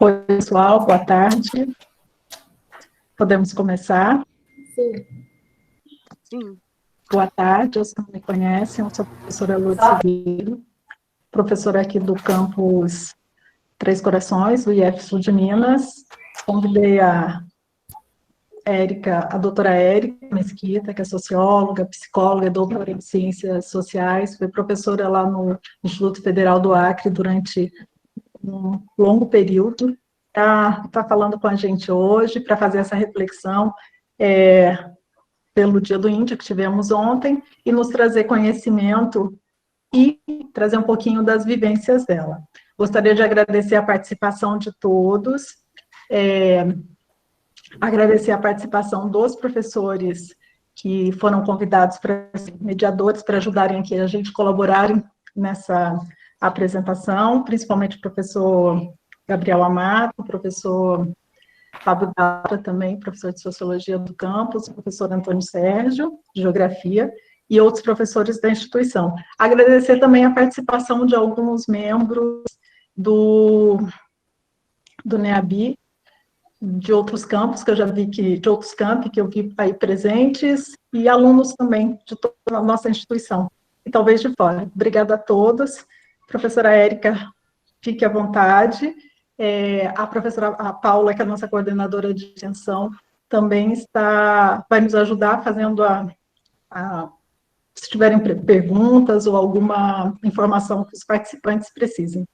Oi, pessoal, boa tarde. Podemos começar? Sim. Sim. Boa tarde, os que não me conhecem, eu sou a professora Lourdes Ribeiro, professora aqui do campus Três Corações, do IF Sul de Minas. Convidei a doutora Érica Mesquita, que é socióloga, psicóloga, doutora em ciências sociais, foi professora lá no Instituto Federal do Acre durante um longo período. Está falando com a gente hoje para fazer essa reflexão pelo Dia do Índio que tivemos ontem e nos trazer conhecimento e trazer um pouquinho das vivências dela. Gostaria de agradecer a participação de todos, agradecer a participação dos professores que foram convidados para ser mediadores, para ajudarem aqui a gente colaborarem nessa apresentação, principalmente o professor Gabriel Amato, o professor Fábio Data também, professor de Sociologia do campus, o professor Antônio Sérgio, de Geografia, e outros professores da instituição. Agradecer também a participação de alguns membros do NEABI, de outros campos, que eu já vi de outros campi que eu vi aí presentes, e alunos também de toda a nossa instituição, e talvez de fora. Obrigada a todos. Professora Érica, fique à vontade. A professora Paula, que é a nossa coordenadora de extensão, também vai nos ajudar fazendo se tiverem perguntas ou alguma informação que os participantes precisem.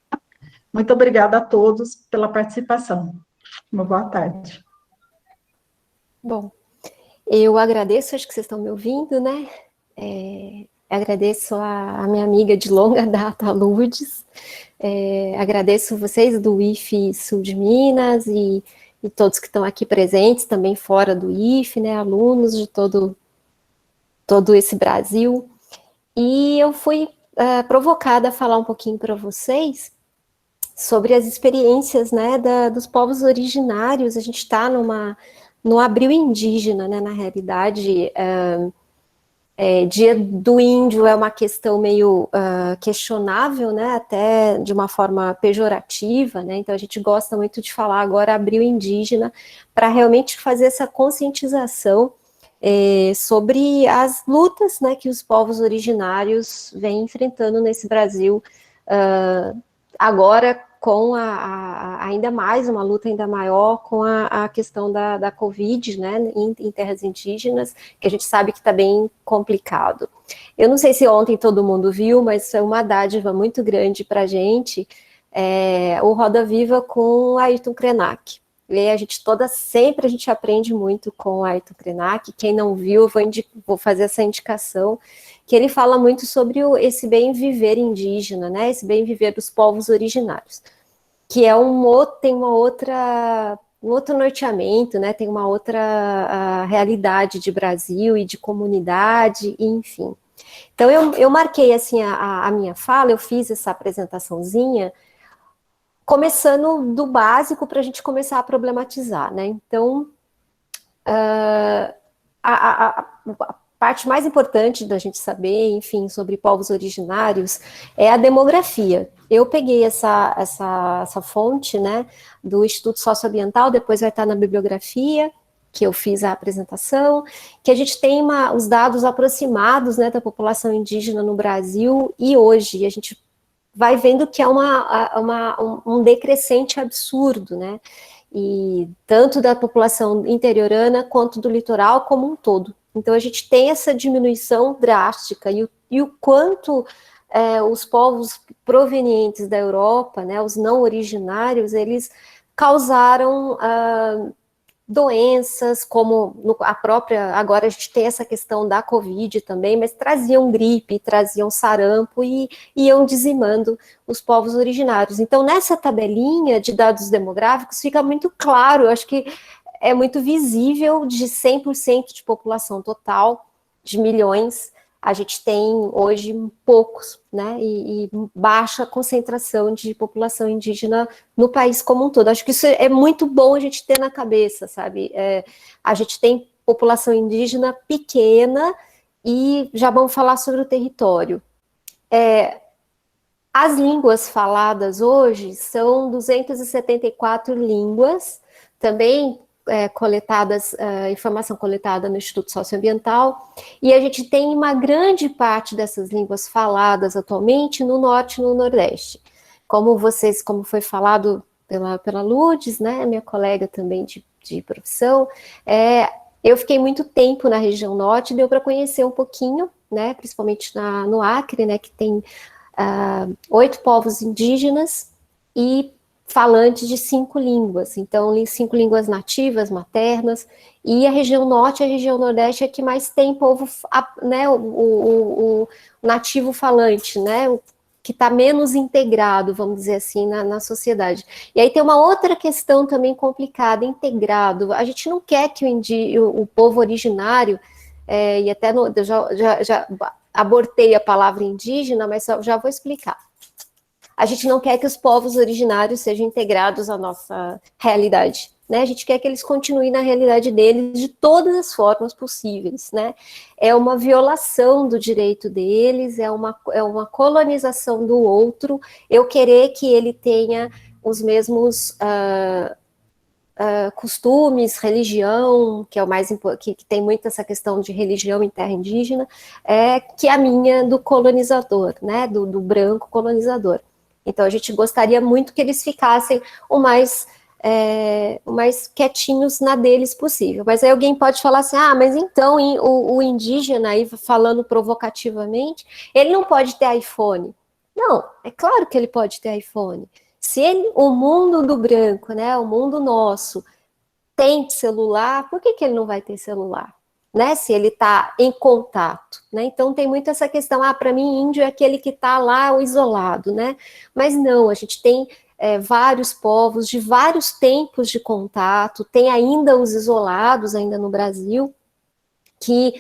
Muito obrigada a todos pela participação. Uma boa tarde. Bom, eu agradeço, acho que vocês estão me ouvindo, né? Agradeço a minha amiga de longa data, Lourdes. Agradeço vocês do IF Sul de Minas e todos que estão aqui presentes, também fora do IF, né? Alunos de todo esse Brasil. E eu fui provocada a falar um pouquinho para vocês sobre as experiências, né, dos povos originários. A gente está no abril indígena, né, na realidade. Dia do Índio é uma questão meio questionável, né, até de uma forma pejorativa, né, então a gente gosta muito de falar agora abril indígena, para realmente fazer essa conscientização sobre as lutas, né, que os povos originários vêm enfrentando nesse Brasil, agora com ainda mais, uma luta ainda maior com a questão da Covid, né, em terras indígenas, que a gente sabe que está bem complicado. Eu não sei se ontem todo mundo viu, mas foi uma dádiva muito grande para a gente, o Roda Viva com Ayrton Krenak. E sempre a gente aprende muito com o Ayrton Krenak. Quem não viu, eu vou fazer essa indicação, que ele fala muito sobre esse bem viver indígena, né? Esse bem viver dos povos originários, que é um outro norteamento, né? Tem uma outra realidade de Brasil e de comunidade, enfim. Então eu marquei assim a minha fala, eu fiz essa apresentaçãozinha, começando do básico para a gente começar a problematizar, né? Então, a parte mais importante da gente saber, enfim, sobre povos originários é a demografia. Eu peguei essa fonte, né, do Instituto Socioambiental, depois vai estar na bibliografia, que eu fiz a apresentação, que a gente tem os dados aproximados, né, da população indígena no Brasil, e hoje a gente vai vendo que é um decrescente absurdo, né? E tanto da população interiorana quanto do litoral como um todo. Então a gente tem essa diminuição drástica e o quanto os povos provenientes da Europa, né, os não originários, eles causaram doenças, como a própria, agora a gente tem essa questão da Covid também, mas traziam gripe, traziam sarampo e iam dizimando os povos originários. Então, nessa tabelinha de dados demográficos, fica muito claro, eu acho que é muito visível, de 100% de população total, de milhões, a gente tem hoje poucos, né, e baixa concentração de população indígena no país como um todo. Acho que isso é muito bom a gente ter na cabeça, sabe? A gente tem população indígena pequena e já vamos falar sobre o território. As línguas faladas hoje são 274 línguas, também coletadas, informação coletada no Instituto Socioambiental, e a gente tem uma grande parte dessas línguas faladas atualmente no Norte e no Nordeste. Como foi falado pela Lourdes, né, minha colega também de profissão, eu fiquei muito tempo na região Norte, deu para conhecer um pouquinho, né, principalmente no Acre, né, que tem 8 povos indígenas e falantes de 5 línguas, então 5 línguas nativas, maternas, e a região norte e a região nordeste é que mais tem povo, né, o nativo falante, né, que está menos integrado, vamos dizer assim, na sociedade. E aí tem uma outra questão também complicada, integrado, a gente não quer que o povo originário, e até eu já abortei a palavra indígena, mas já vou explicar. A gente não quer que os povos originários sejam integrados à nossa realidade, né? A gente quer que eles continuem na realidade deles de todas as formas possíveis, né? É uma violação do direito deles, é uma colonização do outro, eu querer que ele tenha os mesmos costumes, religião, que é o mais importante, que tem muito essa questão de religião em terra indígena, que a minha do colonizador, né? Do branco colonizador. Então, a gente gostaria muito que eles ficassem o mais quietinhos na deles possível. Mas aí alguém pode falar assim, mas então o indígena, aí falando provocativamente, ele não pode ter iPhone. Não, é claro que ele pode ter iPhone. Se o mundo do branco, né, o mundo nosso, tem celular, por que ele não vai ter celular? Né, se ele está em contato, né? Então tem muito essa questão, para mim índio é aquele que está lá o isolado, né? Mas não, a gente tem vários povos de vários tempos de contato, tem ainda os isolados ainda no Brasil, que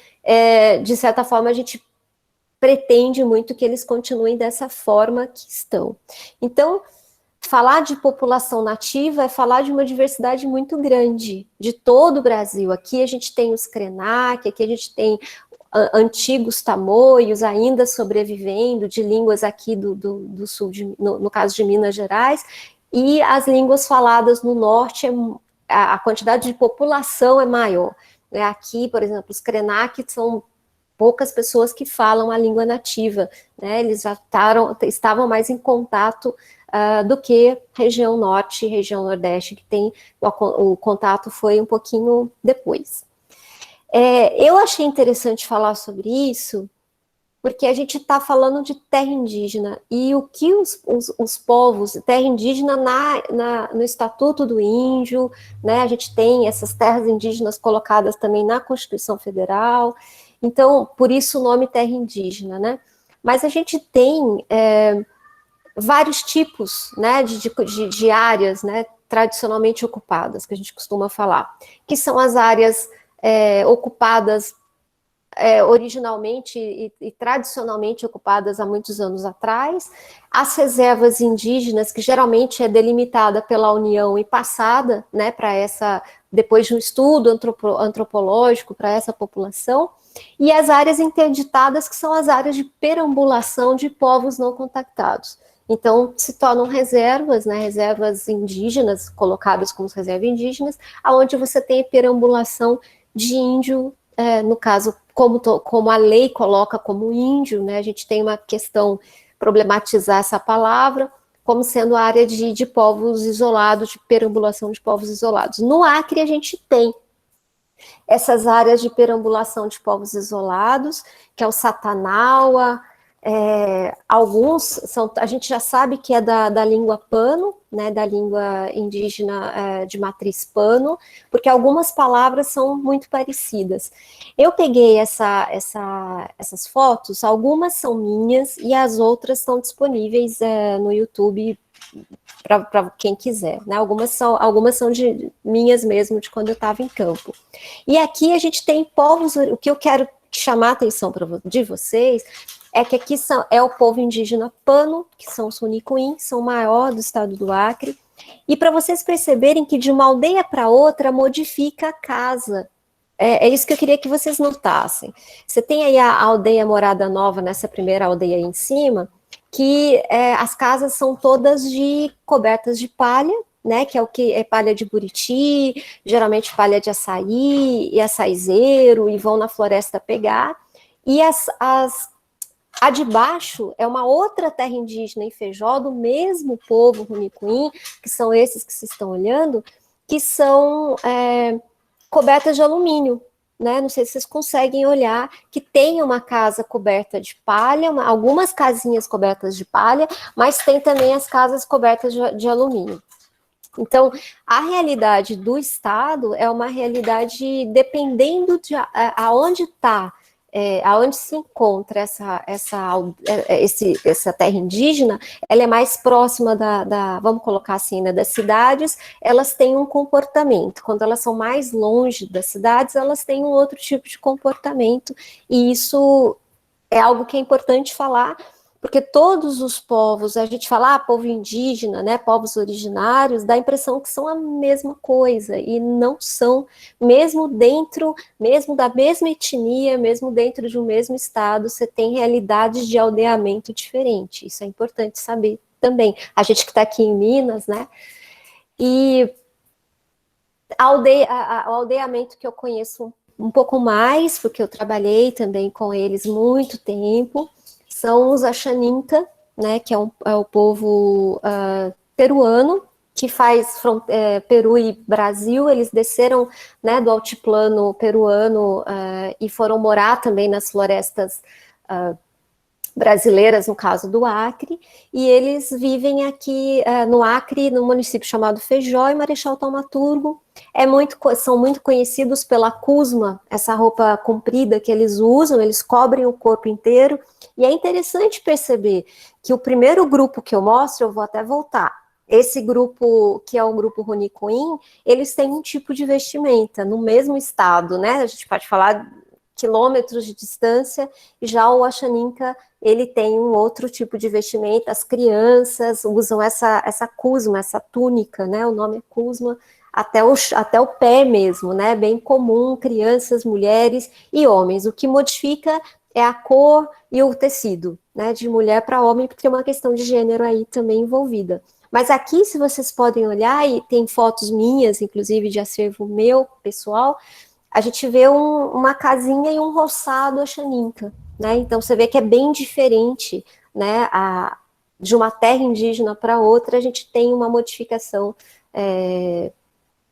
de certa forma a gente pretende muito que eles continuem dessa forma que estão. Então, falar de população nativa é falar de uma diversidade muito grande, de todo o Brasil. Aqui a gente tem os Krenak, aqui a gente tem antigos tamoios ainda sobrevivendo, de línguas aqui do sul, no caso de Minas Gerais, e as línguas faladas no norte, a quantidade de população é maior. Aqui, por exemplo, os Krenak são poucas pessoas que falam a língua nativa, né? Eles já estavam mais em contato do que região norte e região nordeste, que tem o contato foi um pouquinho depois. Eu achei interessante falar sobre isso, porque a gente está falando de terra indígena, e o que os povos, terra indígena no Estatuto do Índio, né, a gente tem essas terras indígenas colocadas também na Constituição Federal, então, por isso o nome terra indígena, né, mas a gente tem vários tipos, né, de áreas, né, tradicionalmente ocupadas, que a gente costuma falar, que são as áreas ocupadas originalmente e tradicionalmente ocupadas há muitos anos atrás, as reservas indígenas, que geralmente é delimitada pela União e passada, né, para depois de um estudo antropológico para essa população, e as áreas interditadas, que são as áreas de perambulação de povos não contactados. Então, se tornam reservas, né, reservas indígenas, colocadas como reservas indígenas, onde você tem perambulação de índio, no caso, como a lei coloca como índio, né, a gente tem uma questão, problematizar essa palavra, como sendo a área de povos isolados, de perambulação de povos isolados. No Acre, a gente tem essas áreas de perambulação de povos isolados, que é o Satanaua, alguns a gente já sabe que é da língua Pano, né, da língua indígena de matriz Pano, porque algumas palavras são muito parecidas. Eu peguei essas fotos, algumas são minhas e as outras estão disponíveis no YouTube para quem quiser, né? Algumas são de minhas mesmo, de quando eu estava em campo. E aqui a gente tem povos, o que eu quero chamar a atenção de vocês é que aqui é o povo indígena Pano, que são os Runicuim, são o maior do estado do Acre, e para vocês perceberem que de uma aldeia para outra modifica a casa. É isso que eu queria que vocês notassem. Você tem aí a aldeia Morada Nova, nessa primeira aldeia aí em cima, que as casas são todas cobertas de palha, né, que é o que é palha de buriti, geralmente palha de açaí e açaizeiro, e vão na floresta pegar, e a de baixo é uma outra terra indígena em Feijó, do mesmo povo Runicuim, que são esses que vocês estão olhando, que são cobertas de alumínio, né? Não sei se vocês conseguem olhar, que tem uma casa coberta de palha, algumas casinhas cobertas de palha, mas tem também as casas cobertas de alumínio. Então, a realidade do Estado é uma realidade dependendo de aonde está, aonde se encontra essa terra indígena, ela é mais próxima vamos colocar assim, né, das cidades, elas têm um comportamento. Quando elas são mais longe das cidades, elas têm um outro tipo de comportamento, e isso é algo que é importante falar, porque todos os povos, a gente fala, povo indígena, né, povos originários, dá a impressão que são a mesma coisa, e não são, mesmo da mesma etnia, mesmo dentro de um mesmo estado, você tem realidades de aldeamento diferente, isso é importante saber também. A gente que está aqui em Minas, né, e o aldeamento que eu conheço um pouco mais, porque eu trabalhei também com eles muito tempo, são os Axaninca, né, que é o povo peruano, que faz Peru e Brasil. Eles desceram, né, do altiplano peruano e foram morar também nas florestas brasileiras, no caso do Acre, e eles vivem aqui no Acre, no município chamado Feijó e Marechal Thaumaturgo. São muito conhecidos pela cusma, essa roupa comprida que eles usam, eles cobrem o corpo inteiro, e é interessante perceber que o primeiro grupo que eu mostro, eu vou até voltar, esse grupo, que é o grupo Runicuim, eles têm um tipo de vestimenta no mesmo estado, né? A gente pode falar quilômetros de distância, e já o Axaninca, ele tem um outro tipo de vestimenta. As crianças usam essa cusma, essa túnica, né? O nome é cusma, até o pé mesmo, né? Bem comum, crianças, mulheres e homens. O que modifica é a cor e o tecido, né? De mulher para homem, porque tem uma questão de gênero aí também envolvida. Mas aqui, se vocês podem olhar, e tem fotos minhas, inclusive de acervo meu, pessoal, a gente vê uma casinha e um roçado Axaninca, né? Então você vê que é bem diferente, né? De uma terra indígena para outra, a gente tem uma modificação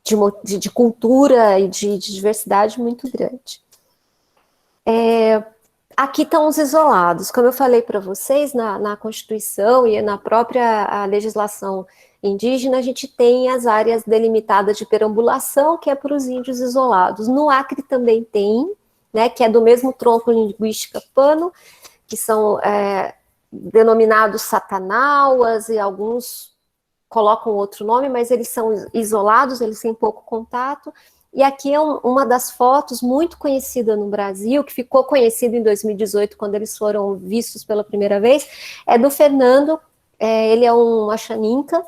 de cultura e de diversidade muito grande. Aqui estão os isolados. Como eu falei para vocês, na Constituição e na própria legislação indígena, a gente tem as áreas delimitadas de perambulação, que é para os índios isolados. No Acre também tem, né, que é do mesmo tronco linguístico pano, que são denominados satanauas, e alguns colocam outro nome, mas eles são isolados, eles têm pouco contato. E aqui é uma das fotos muito conhecida no Brasil, que ficou conhecida em 2018, quando eles foram vistos pela primeira vez, é do Fernando. Ele é um Axaninca,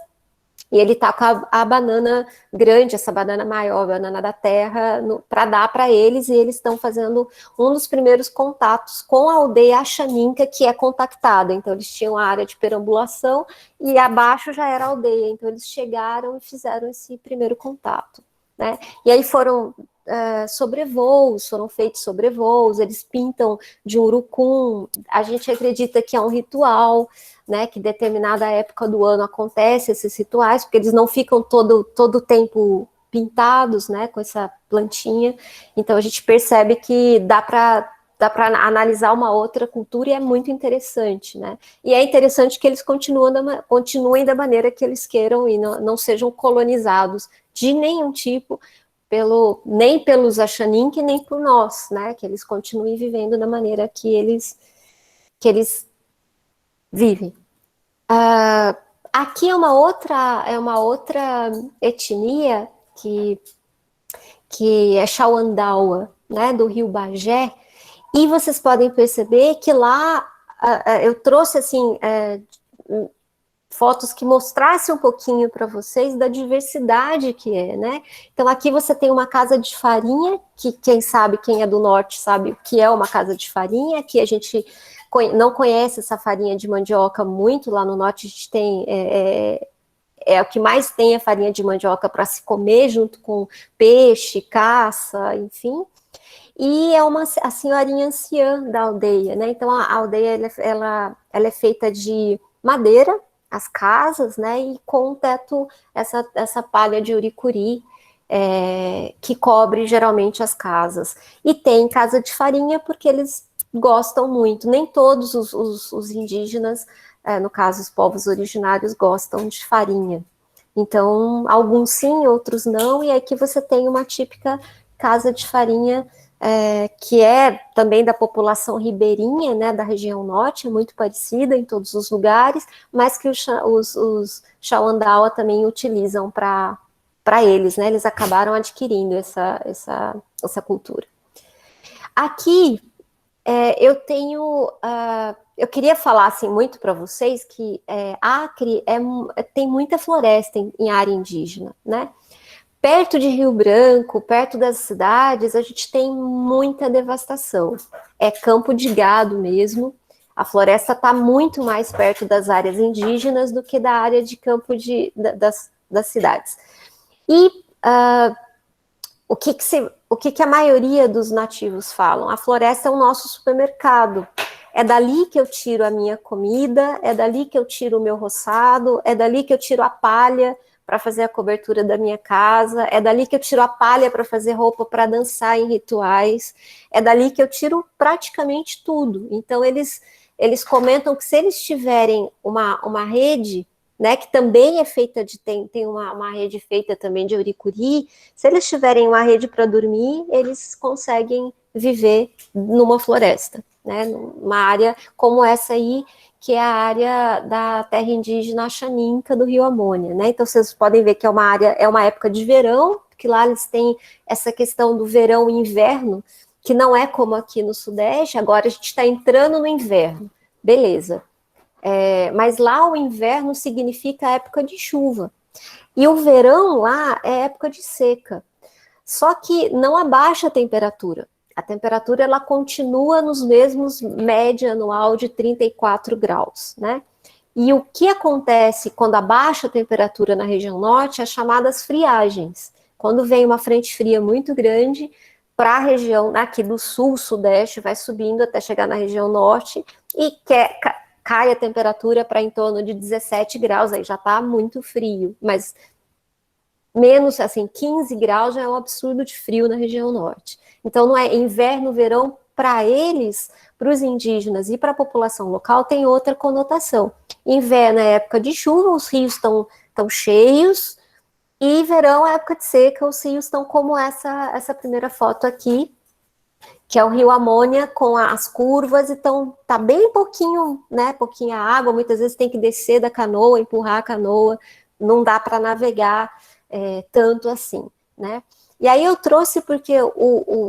e ele está com a banana grande, essa banana maior, a banana da terra, para dar para eles, e eles estão fazendo um dos primeiros contatos com a aldeia Axaninca, que é contactada. Então, eles tinham a área de perambulação, e abaixo já era a aldeia. Então, eles chegaram e fizeram esse primeiro contato, né? E aí foram foram feitos sobrevoos, eles pintam de urucum. A gente acredita que é um ritual, né, que determinada época do ano acontece esses rituais, porque eles não ficam todo o tempo pintados, né, com essa plantinha. Então a gente percebe que dá para analisar uma outra cultura, e é muito interessante, né? E é interessante que eles continuem da maneira que eles queiram, e não sejam colonizados de nenhum tipo, nem pelos Axaninca, nem por nós, né? Que eles continuem vivendo da maneira que eles vivem. Aqui é uma outra etnia que é Xauandaua, né? Do Rio Bagé. E vocês podem perceber que lá eu trouxe assim fotos que mostrassem um pouquinho para vocês da diversidade que é, né? Então aqui você tem uma casa de farinha, que quem é do norte sabe o que é uma casa de farinha. Aqui a gente não conhece essa farinha de mandioca muito, lá no norte a gente tem, o que mais tem a farinha de mandioca para se comer, junto com peixe, caça, enfim. E é a senhorinha anciã da aldeia, né? Então a aldeia ela é feita de madeira, as casas, né? E com o teto, essa palha de uricuri, que cobre geralmente as casas. E tem casa de farinha porque eles gostam muito. Nem todos os indígenas, no caso os povos originários, gostam de farinha. Então, alguns sim, outros não, e aqui você tem uma típica casa de farinha, que é também da população ribeirinha, né, da região norte, é muito parecida em todos os lugares, mas que os Xauandaua também utilizam para eles, né, eles acabaram adquirindo essa cultura. Aqui, eu queria falar assim, muito para vocês que Acre tem muita floresta em área indígena, né? Perto de Rio Branco, perto das cidades, a gente tem muita devastação. É campo de gado mesmo. A floresta está muito mais perto das áreas indígenas do que da área de campo das cidades. E o que a maioria dos nativos falam? A floresta é o nosso supermercado. É dali que eu tiro a minha comida, é dali que eu tiro o meu roçado, é dali que eu tiro a palha para fazer a cobertura da minha casa, é dali que eu tiro a palha para fazer roupa para dançar em rituais, é dali que eu tiro praticamente tudo. Então, eles comentam que se eles tiverem uma rede, né, que também é feita tem uma rede feita também de uricuri, se eles tiverem uma rede para dormir, eles conseguem viver numa floresta, né, numa área como essa aí, que é a área da terra indígena Xaninca do Rio Amônia, né? Então vocês podem ver que é uma época de verão, que lá eles têm essa questão do verão e inverno, que não é como aqui no Sudeste. Agora a gente está entrando no inverno, beleza. Mas lá o inverno significa época de chuva. E o verão lá é época de seca. Só que não abaixa a temperatura. A temperatura ela continua nos mesmos média anual de 34 graus, né? E o que acontece quando abaixa a temperatura na região norte é as chamadas friagens. Quando vem uma frente fria muito grande para a região aqui do sul, sudeste, vai subindo até chegar na região norte e cai a temperatura para em torno de 17 graus, aí já está muito frio, mas menos, assim, 15 graus já é um absurdo de frio na região norte. Então, não é inverno, verão, para eles, para os indígenas e para a população local, tem outra conotação. Inverno é época de chuva, os rios estão cheios, e verão é época de seca, os rios estão como essa primeira foto aqui, que é o Rio Amônia com as curvas, então tá bem pouquinho, né, pouquinha água, muitas vezes tem que descer da canoa, empurrar a canoa, não dá para navegar tanto assim, né? E aí eu trouxe porque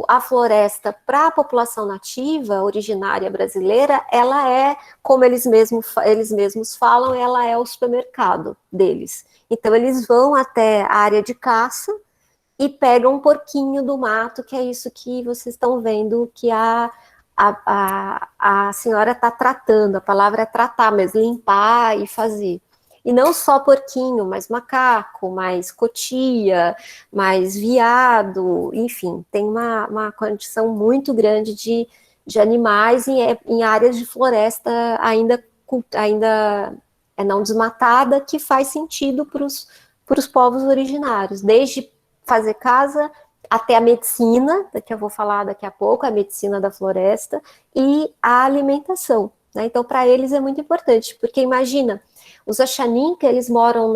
a floresta para a população nativa, originária brasileira, ela é, como eles mesmos falam, ela é o supermercado deles. Então eles vão até a área de caça e pegam um porquinho do mato, que é isso que vocês estão vendo que a senhora está tratando, a palavra é tratar, mas limpar e fazer. E não só porquinho, mas macaco, mais cotia, mais veado, enfim, tem uma condição muito grande de animais em áreas de floresta ainda não desmatada, que faz sentido para os povos originários, desde fazer casa até a medicina, que eu vou falar daqui a pouco, a medicina da floresta, e a alimentação, né? Então, para eles é muito importante, porque imagina, os Axaninca, eles moram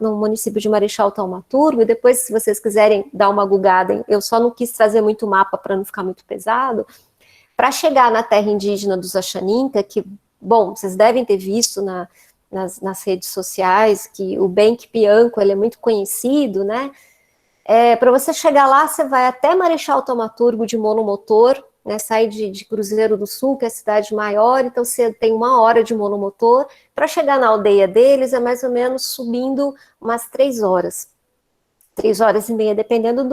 no município de Marechal Taumaturgo, e depois, se vocês quiserem dar uma gugada, eu só não quis trazer muito mapa para não ficar muito pesado, para chegar na terra indígena dos Axaninca, que, bom, vocês devem ter visto nas redes sociais, que o Benque Pianco, ele é muito conhecido, né? Para você chegar lá, você vai até Marechal Taumaturgo de monomotor, né, sai de Cruzeiro do Sul, que é a cidade maior, então você tem 1 hora de monomotor. Para chegar na aldeia deles, é mais ou menos subindo umas 3 horas. 3 horas e meia, dependendo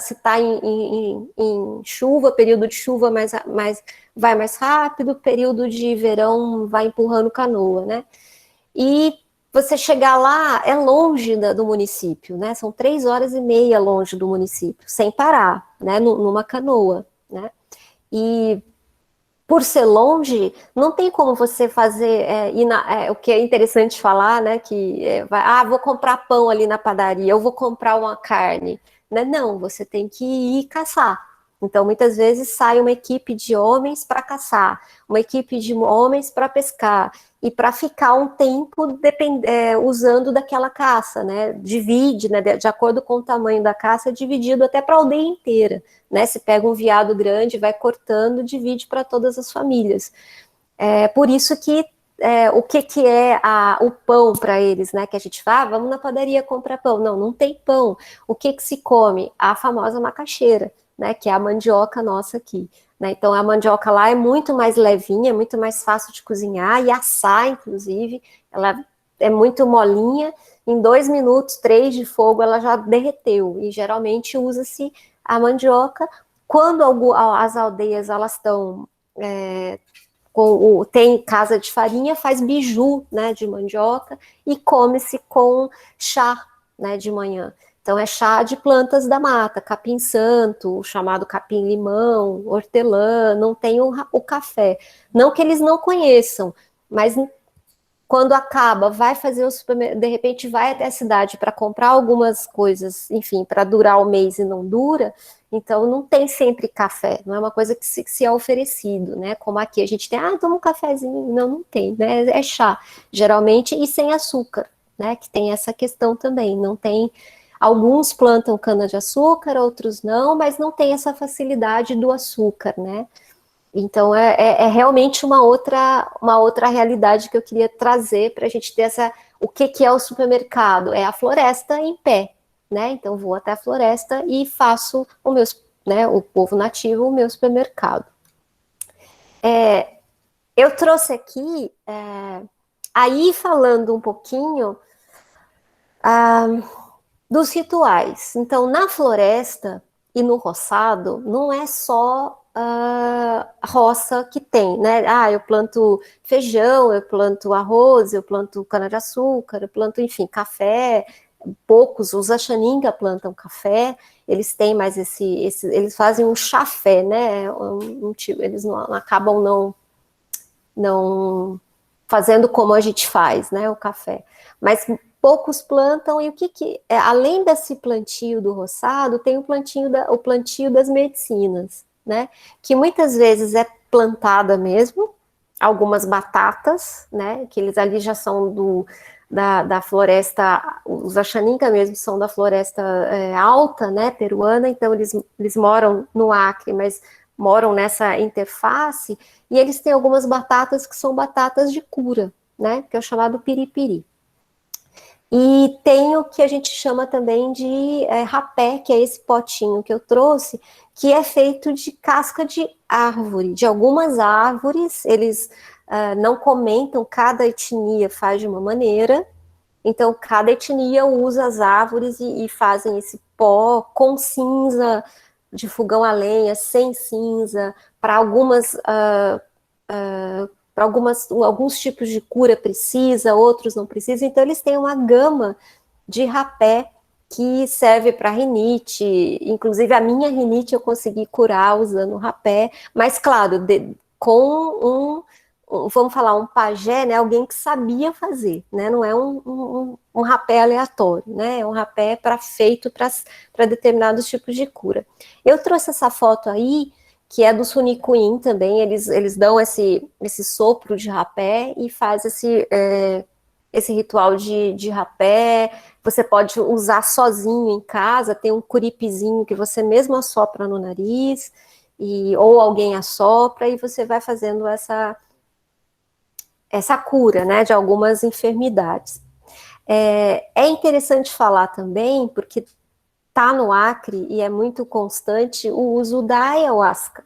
se está em chuva, período de chuva vai mais rápido, período de verão vai empurrando canoa, né? E você chegar lá é longe do município, né? São 3 horas e meia longe do município, sem parar, né? Numa canoa, né? E por ser longe, não tem como você fazer, o que é interessante falar, né, que vou comprar pão ali na padaria, eu vou comprar uma carne, né? Não, você tem que ir caçar. Então, muitas vezes sai uma equipe de homens para caçar, uma equipe de homens para pescar, e para ficar um tempo usando daquela caça, né? Divide, né, de acordo com o tamanho da caça, é dividido até para a aldeia inteira. Né, se pega um veado grande, vai cortando, divide para todas as famílias. Por isso que o que é o pão para eles, né? Que a gente fala, vamos na padaria comprar pão. Não, não tem pão. O que se come? A famosa macaxeira, né? Que é a mandioca nossa aqui. Né? Então a mandioca lá é muito mais levinha, é muito mais fácil de cozinhar e assar, inclusive. Ela é muito molinha. Em 2 minutos, 3 de fogo, ela já derreteu. E geralmente usa-se a mandioca. Quando as aldeias elas estão tem casa de farinha, faz biju, né, de mandioca e come-se com chá, né, de manhã. Então é chá de plantas da mata, capim-santo, o chamado capim-limão, hortelã, não tem o café. Não que eles não conheçam, mas quando acaba, vai fazer o supermercado, de repente vai até a cidade para comprar algumas coisas, enfim, para durar o mês e não dura, então não tem sempre café, não é uma coisa que se é oferecido, né? Como aqui a gente tem, toma um cafezinho, não tem, né? É chá, geralmente, e sem açúcar, né? Que tem essa questão também, não tem. Alguns plantam cana-de-açúcar, outros não, mas não tem essa facilidade do açúcar, né? Então, é realmente uma outra realidade que eu queria trazer para a gente ter o que é o supermercado? É a floresta em pé, né? Então, vou até a floresta e faço o povo nativo, o meu supermercado. Eu trouxe aqui, aí falando um pouquinho dos rituais. Então, na floresta e no roçado, não é só roça que tem, né? Eu planto feijão, eu planto arroz, eu planto cana-de-açúcar, eu planto, enfim, café. Poucos, os Axaninga plantam café, eles têm mais eles fazem um chafé, né? Eles não acabam não fazendo como a gente faz, né? O café. Mas poucos plantam, e além desse plantio do roçado, tem o plantio das medicinas, né? Que muitas vezes é plantada mesmo, algumas batatas, né? Que eles ali já são da floresta, os Axaninga mesmo são da floresta alta, né? Peruana, então eles moram no Acre, mas moram nessa interface, e eles têm algumas batatas que são batatas de cura, né? Que é o chamado piripiri. E tem o que a gente chama também de rapé, que é esse potinho que eu trouxe, que é feito de casca de árvore, de algumas árvores. Eles não comentam, cada etnia faz de uma maneira, então cada etnia usa as árvores e fazem esse pó com cinza, de fogão a lenha, sem cinza, para alguns tipos de cura precisa, outros não precisam, então eles têm uma gama de rapé que serve para rinite, inclusive a minha rinite eu consegui curar usando rapé, mas claro, com vamos falar, um pajé, né, alguém que sabia fazer, né, não é um rapé aleatório, né, é um rapé feito para determinados tipos de cura. Eu trouxe essa foto aí, que é do Sunicuim também, eles dão esse sopro de rapé e faz esse ritual de rapé. Você pode usar sozinho em casa, tem um curipizinho que você mesmo assopra no nariz, ou alguém assopra, e você vai fazendo essa cura, né, de algumas enfermidades. É interessante falar também, porque está no Acre e é muito constante o uso da ayahuasca,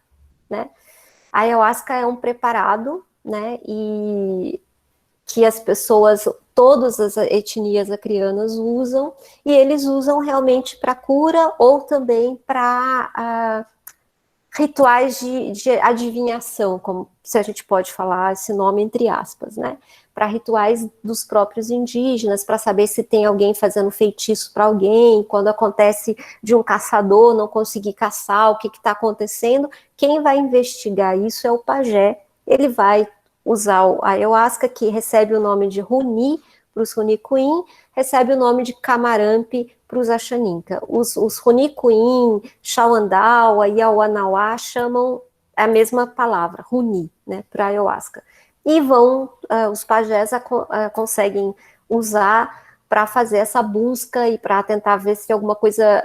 né? A ayahuasca é um preparado, né, e que as pessoas, todas as etnias acrianas usam, e eles usam realmente para cura ou também para rituais de adivinhação, como se a gente pode falar esse nome entre aspas, né? Para rituais dos próprios indígenas, para saber se tem alguém fazendo feitiço para alguém, quando acontece de um caçador não conseguir caçar, o que está acontecendo, quem vai investigar isso é o pajé. Ele vai usar a ayahuasca, que recebe o nome de Runi para os Runicuim, recebe o nome de Camarampe para os Axaninca. Os Runicuim, Xauandaua e Auanauá chamam a mesma palavra, Runi, né, para ayahuasca. E os pajés conseguem usar para fazer essa busca e para tentar ver se tem alguma coisa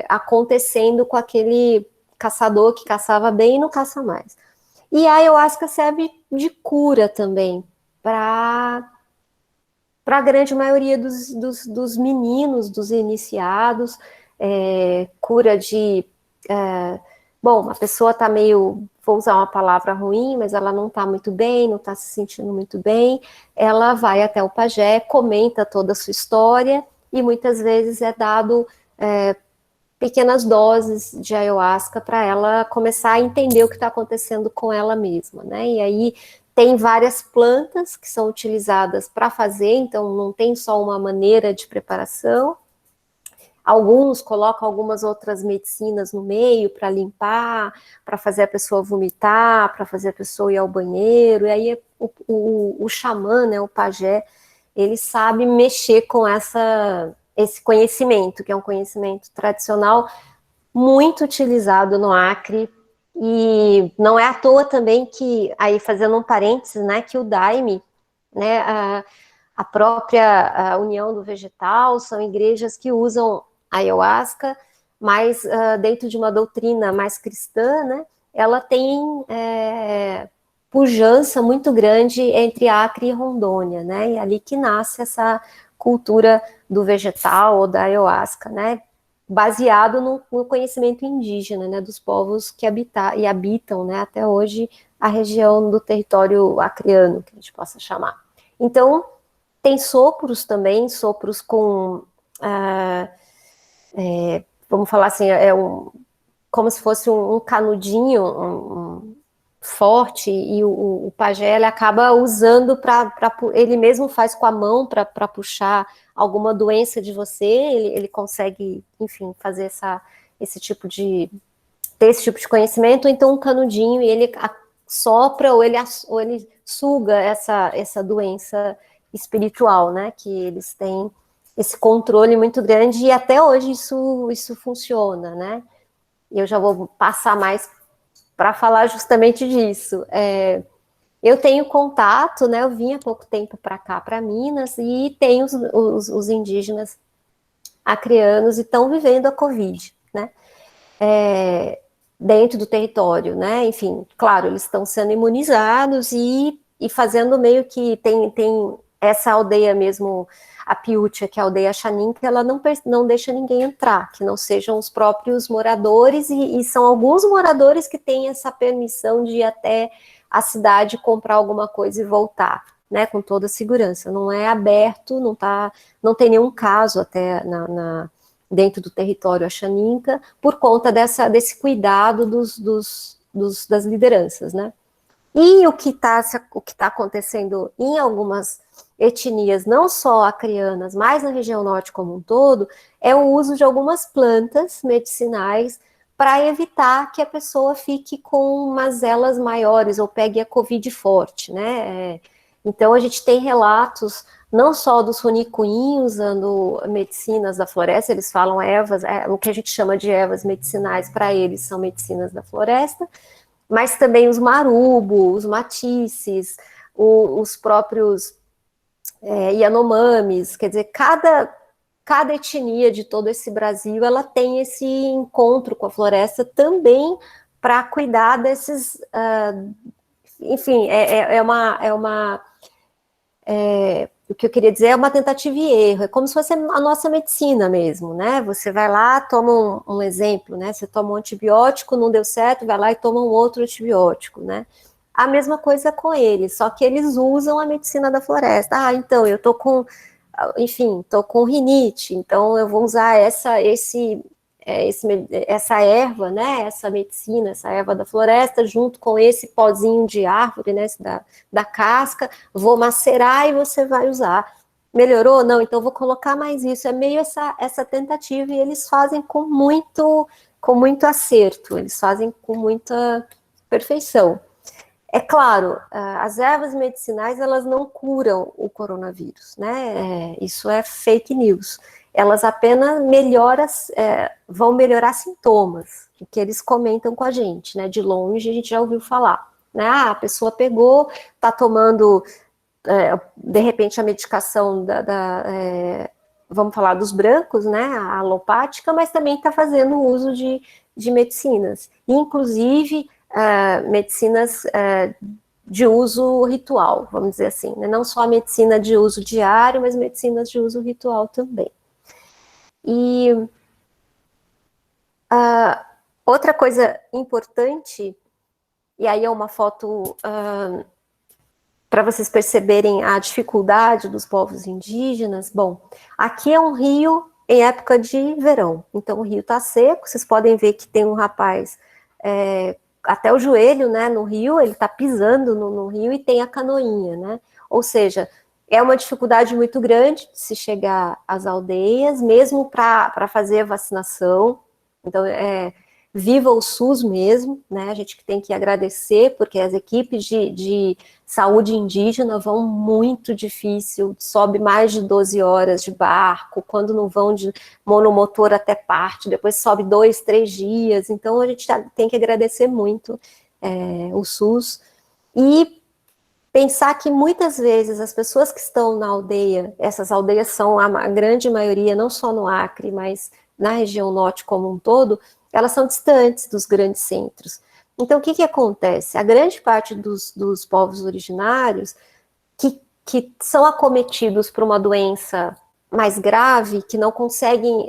acontecendo com aquele caçador que caçava bem e não caça mais. E a ayahuasca serve de cura também para a grande maioria dos meninos, dos iniciados, cura de... bom, a pessoa está meio... Vou usar uma palavra ruim, mas ela não está muito bem, não está se sentindo muito bem, ela vai até o pajé, comenta toda a sua história, e muitas vezes é dado pequenas doses de ayahuasca para ela começar a entender o que está acontecendo com ela mesma, né? E aí tem várias plantas que são utilizadas para fazer, então não tem só uma maneira de preparação. Alguns colocam algumas outras medicinas no meio para limpar, para fazer a pessoa vomitar, para fazer a pessoa ir ao banheiro, e aí o xamã, né, o pajé, ele sabe mexer com esse conhecimento, que é um conhecimento tradicional muito utilizado no Acre, e não é à toa também que, aí fazendo um parênteses, né, que o Daime, né, a própria União do Vegetal, são igrejas que usam ayahuasca, mas dentro de uma doutrina mais cristã, né, ela tem pujança muito grande entre Acre e Rondônia, né, e é ali que nasce essa cultura do vegetal ou da ayahuasca, né, baseado no conhecimento indígena, né, dos povos que habitam, né, até hoje a região do território acreano, que a gente possa chamar. Então, tem sopros também, sopros com, vamos falar assim, como se fosse um canudinho forte, e o pajé ele acaba usando ele mesmo faz com a mão para puxar alguma doença de você, ele consegue, enfim, fazer ter esse tipo de conhecimento, ou então um canudinho, e ele sopra ou ele suga essa doença espiritual, né, que eles têm esse controle muito grande, e até hoje isso funciona, né, e eu já vou passar mais para falar justamente disso. Eu tenho contato, né, eu vim há pouco tempo para cá, para Minas, e tem os indígenas acreanos e estão vivendo a Covid, né, dentro do território, né, enfim, claro, eles estão sendo imunizados e fazendo meio que tem essa aldeia mesmo, a Piútia, que é a aldeia Xanin, que ela não deixa ninguém entrar, que não sejam os próprios moradores, e são alguns moradores que têm essa permissão de ir até a cidade comprar alguma coisa e voltar, né, com toda a segurança. Não é aberto, não tem nenhum caso até dentro do território axaninca, por conta desse cuidado das lideranças, né. E o que tá acontecendo em algumas etnias, não só acreanas, mas na região norte como um todo, é o uso de algumas plantas medicinais para evitar que a pessoa fique com mazelas maiores ou pegue a Covid forte, né? Então a gente tem relatos não só dos Runicuim usando medicinas da floresta, eles falam ervas, o que a gente chama de ervas medicinais, para eles são medicinas da floresta, mas também os marubo, os matices, os próprios Yanomamis, quer dizer, cada etnia de todo esse Brasil, ela tem esse encontro com a floresta também para cuidar desses, enfim, o que eu queria dizer é uma tentativa e erro, é como se fosse a nossa medicina mesmo, né, você vai lá, toma um exemplo, né, você toma um antibiótico, não deu certo, vai lá e toma um outro antibiótico, né, a mesma coisa com eles, só que eles usam a medicina da floresta. Ah, então, eu tô com, enfim, tô com rinite, então eu vou usar essa erva, né, essa medicina, essa erva da floresta, junto com esse pozinho de árvore, né, da casca, vou macerar e você vai usar. Melhorou? Não, então vou colocar mais isso. É meio essa tentativa, e eles fazem com muito acerto, eles fazem com muita perfeição. É claro, as ervas medicinais, elas não curam o coronavírus, né? Isso é fake news. Elas apenas vão melhorar sintomas, que eles comentam com a gente, né? De longe a gente já ouviu falar, né? Ah, a pessoa pegou, está tomando, de repente, a medicação vamos falar dos brancos, né? A alopática, mas também está fazendo uso de medicinas, inclusive medicinas de uso ritual, vamos dizer assim, né? Não só a medicina de uso diário, mas medicinas de uso ritual também. E outra coisa importante, e aí é uma foto para vocês perceberem a dificuldade dos povos indígenas. Bom, aqui é um rio em época de verão, então o rio está seco, vocês podem ver que tem um rapaz até o joelho, né, no rio, ele está pisando no rio e tem a canoinha, né, ou seja, é uma dificuldade muito grande de se chegar às aldeias, mesmo para fazer a vacinação. Então, viva o SUS mesmo, né, a gente tem que agradecer, porque as equipes de saúde indígena vão muito difícil, sobe mais de 12 horas de barco, quando não vão de monomotor até parte, depois sobe 2, 3 dias, então a gente tem que agradecer muito o SUS, e pensar que muitas vezes as pessoas que estão na aldeia, essas aldeias são a grande maioria, não só no Acre, mas na região norte como um todo, elas são distantes dos grandes centros. Então, o que acontece? A grande parte dos povos originários que são acometidos por uma doença mais grave, que não conseguem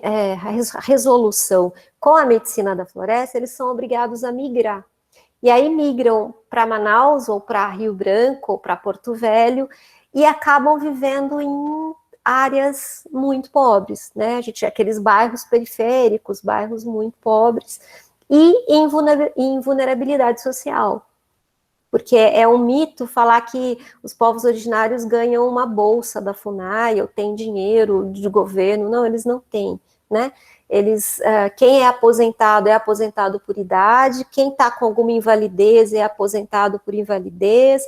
resolução com a medicina da floresta, eles são obrigados a migrar. E aí migram para Manaus, ou para Rio Branco, ou para Porto Velho, e acabam vivendo em áreas muito pobres, né? A gente aqueles bairros periféricos, bairros muito pobres, e em vulnerabilidade social. Porque é um mito falar que os povos originários ganham uma bolsa da FUNAI, ou têm dinheiro de governo. Não, eles não têm, né? Quem é aposentado por idade, quem está com alguma invalidez é aposentado por invalidez,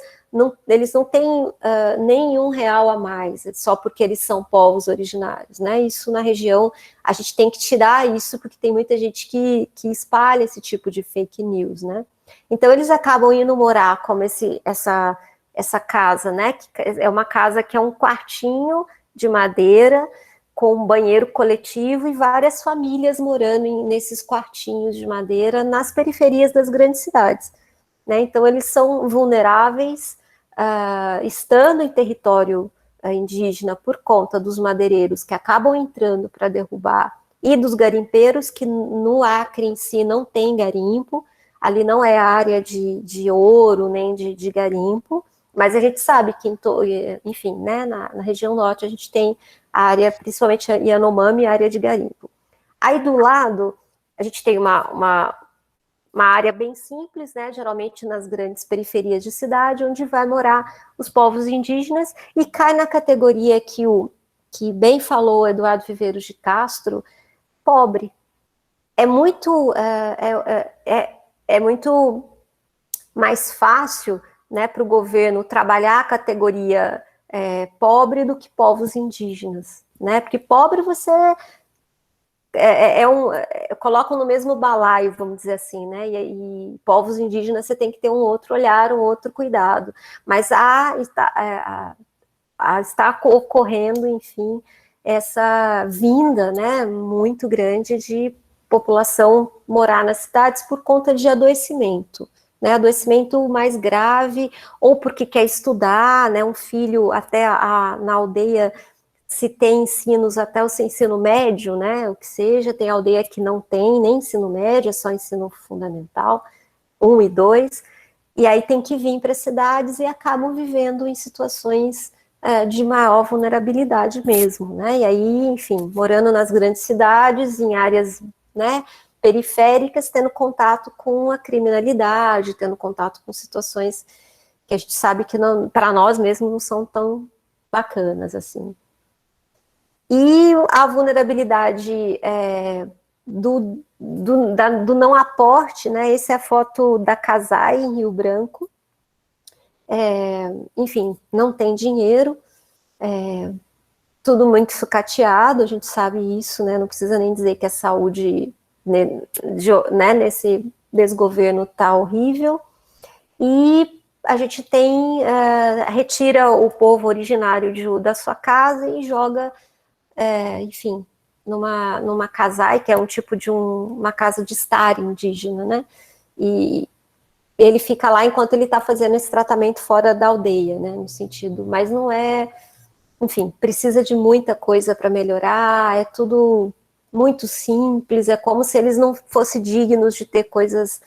eles não têm nenhum real a mais, só porque eles são povos originários, né? Isso na região, a gente tem que tirar isso, porque tem muita gente que espalha esse tipo de fake news, né? Então eles acabam indo morar como essa casa, né? Que é uma casa que é um quartinho de madeira, com um banheiro coletivo e várias famílias morando nesses quartinhos de madeira nas periferias das grandes cidades, né? Então eles são vulneráveis, estando em território indígena, por conta dos madeireiros que acabam entrando para derrubar, e dos garimpeiros, que no Acre em si não tem garimpo, ali não é área de ouro nem de garimpo, mas a gente sabe que, enfim, né, na região norte a gente tem a área, principalmente Yanomami, a área de garimpo. Aí do lado, a gente tem uma área bem simples, né, geralmente nas grandes periferias de cidade, onde vai morar os povos indígenas, e cai na categoria que bem falou Eduardo Viveiros de Castro, pobre. É muito mais fácil, né, para o governo trabalhar a categoria pobre do que povos indígenas, né? Porque pobre você colocam no mesmo balaio, vamos dizer assim, né? E povos indígenas você tem que ter um outro olhar, um outro cuidado. Mas está ocorrendo, enfim, essa vinda, né, muito grande de população morar nas cidades por conta de adoecimento, né, adoecimento mais grave, ou porque quer estudar, né, um filho até na aldeia se tem ensinos até o ensino médio, né, o que seja, tem aldeia que não tem nem ensino médio, é só ensino fundamental, 1 e 2, e aí tem que vir para as cidades e acabam vivendo em situações de maior vulnerabilidade mesmo, né? E aí, enfim, morando nas grandes cidades, em áreas, né, periféricas, tendo contato com a criminalidade, tendo contato com situações que a gente sabe que para nós mesmos não são tão bacanas assim. E a vulnerabilidade do não aporte, né? Essa é a foto da Casai em Rio Branco. Enfim, não tem dinheiro, tudo muito sucateado, a gente sabe isso, né? Não precisa nem dizer que a saúde, né, nesse desgoverno está horrível. E a gente retira o povo originário da sua casa e joga, enfim, numa casai, que é um tipo de uma casa de estar indígena, né? E ele fica lá enquanto ele está fazendo esse tratamento fora da aldeia, né? No sentido, mas não é, enfim, precisa de muita coisa para melhorar, é tudo muito simples, é como se eles não fossem dignos de ter coisas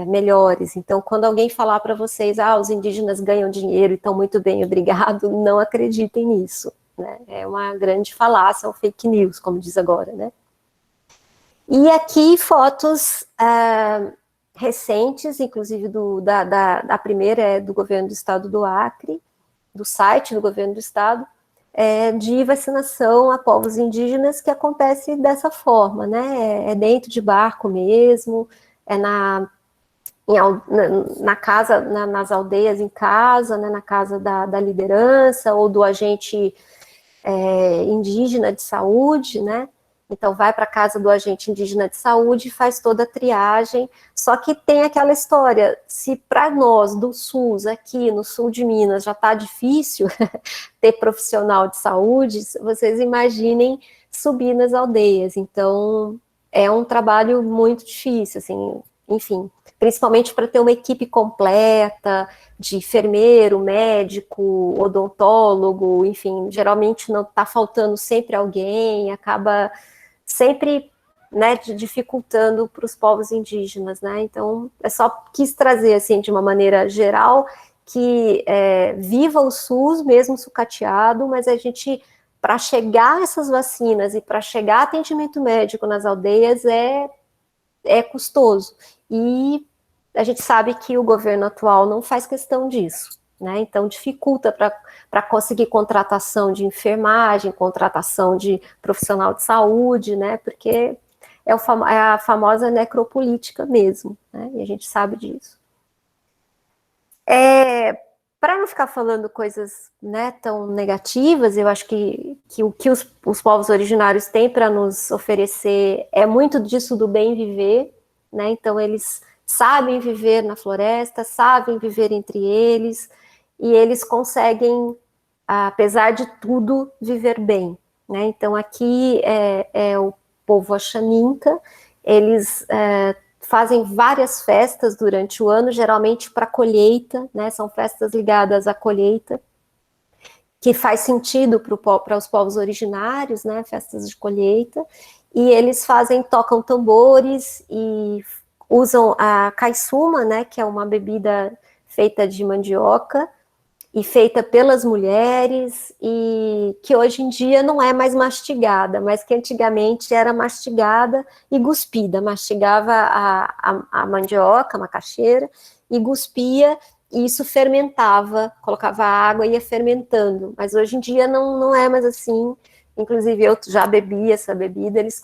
melhores. Então, quando alguém falar para vocês, os indígenas ganham dinheiro e estão muito bem, obrigado, não acreditem nisso, né? É uma grande falácia, um fake news, como diz agora, né? E aqui fotos recentes, inclusive da primeira é do governo do estado do Acre, do site do governo do estado, de vacinação a povos indígenas, que acontece dessa forma, né? É dentro de barco mesmo, na casa, nas aldeias em casa, né, na casa da liderança ou do agente indígena de saúde, né? Então vai para a casa do agente indígena de saúde e faz toda a triagem. Só que tem aquela história, se para nós do SUS, aqui no sul de Minas, já está difícil ter profissional de saúde, vocês imaginem subir nas aldeias. Então é um trabalho muito difícil, assim, enfim, principalmente para ter uma equipe completa de enfermeiro, médico, odontólogo, enfim, geralmente não está faltando sempre alguém, acaba sempre, né, dificultando para os povos indígenas, né? Então, só quis trazer assim de uma maneira geral que viva o SUS mesmo sucateado, mas a gente, para chegar a essas vacinas e para chegar a atendimento médico nas aldeias é custoso. E a gente sabe que o governo atual não faz questão disso, né? Então dificulta para conseguir contratação de enfermagem, contratação de profissional de saúde, né? Porque é a famosa necropolítica mesmo, né? E a gente sabe disso. Para não ficar falando coisas, né, tão negativas, eu acho que o que os povos originários têm para nos oferecer é muito disso do bem viver, né? Então eles sabem viver na floresta, sabem viver entre eles, e eles conseguem, apesar de tudo, viver bem, né? Então aqui é o povo Axaninca, eles fazem várias festas durante o ano, geralmente para colheita, né? São festas ligadas à colheita, que faz sentido para os povos originários, né? Festas de colheita, e eles tocam tambores e usam a caiçuma, né? Que é uma bebida feita de mandioca e feita pelas mulheres, e que hoje em dia não é mais mastigada, mas que antigamente era mastigada e cuspida, mastigava a mandioca, a macaxeira, e cuspia, e isso fermentava, colocava água e ia fermentando, mas hoje em dia não é mais assim. Inclusive eu já bebi essa bebida, eles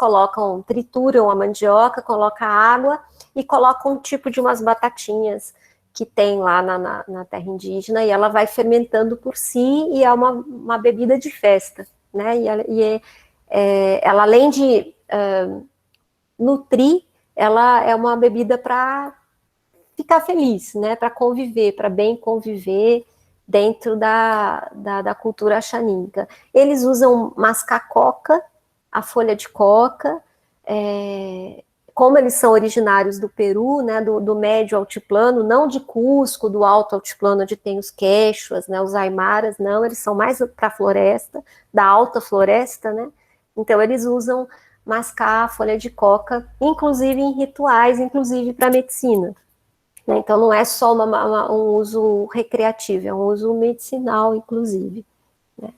trituram a mandioca, colocam água e colocam um tipo de umas batatinhas que tem lá na terra indígena, e ela vai fermentando por si, e é uma bebida de festa, né? Ela, além de nutrir, ela é uma bebida para ficar feliz, né? Para conviver, para bem conviver dentro da cultura axaninca. Eles usam mascacoca, a folha de coca, como eles são originários do Peru, né, do médio altiplano, não de Cusco, do alto altiplano, onde tem os quechuas, né, os aimaras, não, eles são mais para a floresta, da alta floresta, né, então eles usam mascar a folha de coca, inclusive em rituais, inclusive para medicina, né? Então, não é só um uso recreativo, é um uso medicinal, inclusive. Né?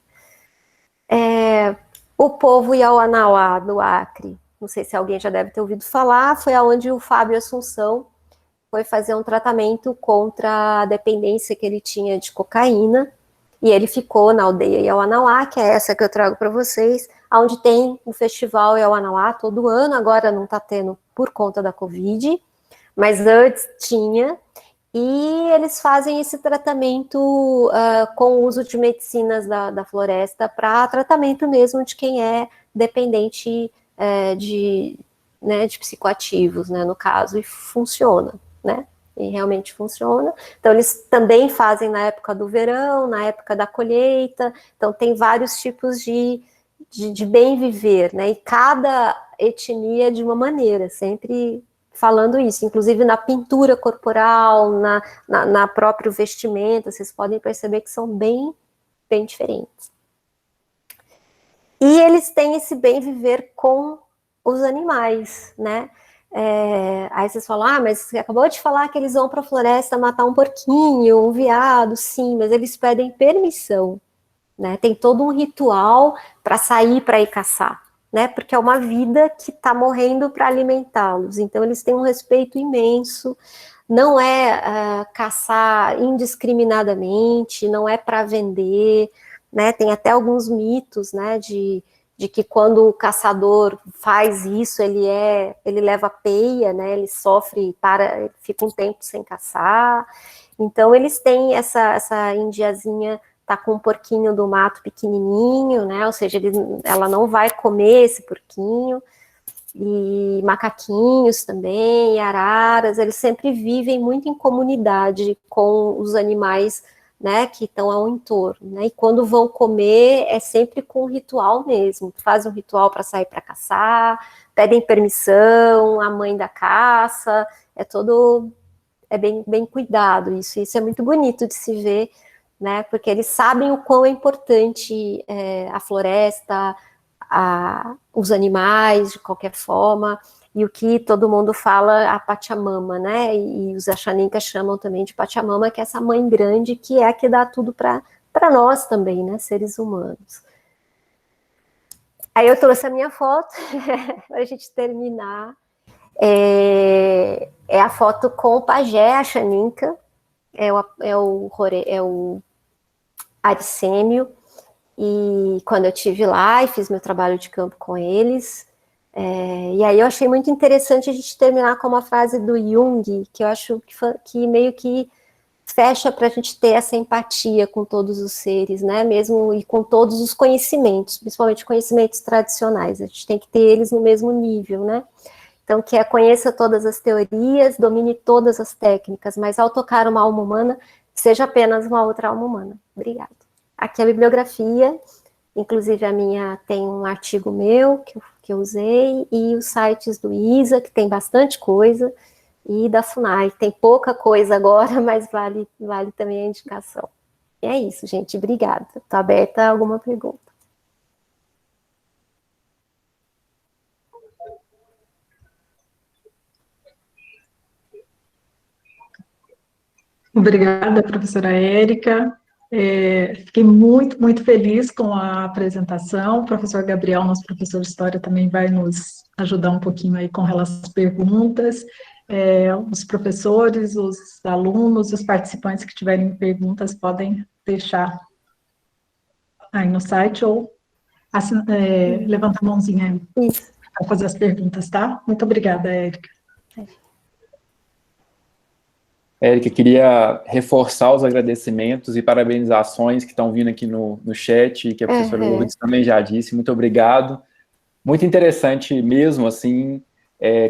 O povo Iauanauá, do Acre, não sei se alguém já deve ter ouvido falar, foi aonde o Fábio Assunção foi fazer um tratamento contra a dependência que ele tinha de cocaína, e ele ficou na aldeia Iauanauá, que é essa que eu trago para vocês, onde tem o festival Iauanauá todo ano, agora não está tendo por conta da Covid, mas antes tinha, e eles fazem esse tratamento com o uso de medicinas da floresta para tratamento mesmo de quem é dependente de psicoativos, né, no caso, e funciona, né? E realmente funciona. Então, eles também fazem na época do verão, na época da colheita. Então, tem vários tipos de bem viver, né? E cada etnia de uma maneira, sempre falando isso. Inclusive na pintura corporal, na próprio vestimenta, vocês podem perceber que são bem, bem diferentes. E eles têm esse bem viver com os animais, né? Aí vocês falam, mas você acabou de falar que eles vão para a floresta matar um porquinho, um veado, sim, mas eles pedem permissão, né? Tem todo um ritual para sair para ir caçar, né? Porque é uma vida que está morrendo para alimentá-los, então eles têm um respeito imenso, não é caçar indiscriminadamente, não é para vender, né? Tem até alguns mitos, né, de que quando o caçador faz isso, ele leva peia, né, ele sofre, fica um tempo sem caçar. Então, eles têm essa indiazinha, tá com um porquinho do mato pequenininho, né, ou seja, ela não vai comer esse porquinho, e macaquinhos também, araras, eles sempre vivem muito em comunidade com os animais, né, que estão ao entorno, né, e quando vão comer é sempre com ritual mesmo, fazem um ritual para sair para caçar, pedem permissão, a mãe da caça, é bem, bem cuidado isso é muito bonito de se ver, né, porque eles sabem o quão é importante a floresta, os animais, de qualquer forma, e o que todo mundo fala, a Pachamama, né, e os Axaninkas chamam também de Pachamama, que é essa mãe grande, que é a que dá tudo para nós também, né, seres humanos. Aí eu trouxe a minha foto, para a gente terminar, é a foto com o pajé Axaninka, é o Aricêmio, e quando eu estive lá e fiz meu trabalho de campo com eles, e aí eu achei muito interessante a gente terminar com uma frase do Jung, que eu acho que meio que fecha para a gente ter essa empatia com todos os seres, né, mesmo e com todos os conhecimentos, principalmente conhecimentos tradicionais, a gente tem que ter eles no mesmo nível, né, então que conheça todas as teorias, domine todas as técnicas, mas ao tocar uma alma humana, seja apenas uma outra alma humana. Obrigada. Aqui é a bibliografia, inclusive a minha tem um artigo meu que eu usei, e os sites do ISA, que tem bastante coisa, e da FUNAI, tem pouca coisa agora, mas vale também a indicação. E é isso, gente, obrigada. Estou aberta a alguma pergunta. Obrigada, professora Érica. Fiquei muito, muito feliz com a apresentação. O professor Gabriel, nosso professor de História, também vai nos ajudar um pouquinho aí com relação às perguntas. Os professores, os alunos, os participantes que tiverem perguntas podem deixar aí no site ou levantar a mãozinha aí para fazer as perguntas, tá? Muito obrigada, Érica. Érica, queria reforçar os agradecimentos e parabenizações que estão vindo aqui no chat, que a professora Lourdes também já disse. Muito obrigado. Muito interessante mesmo, assim,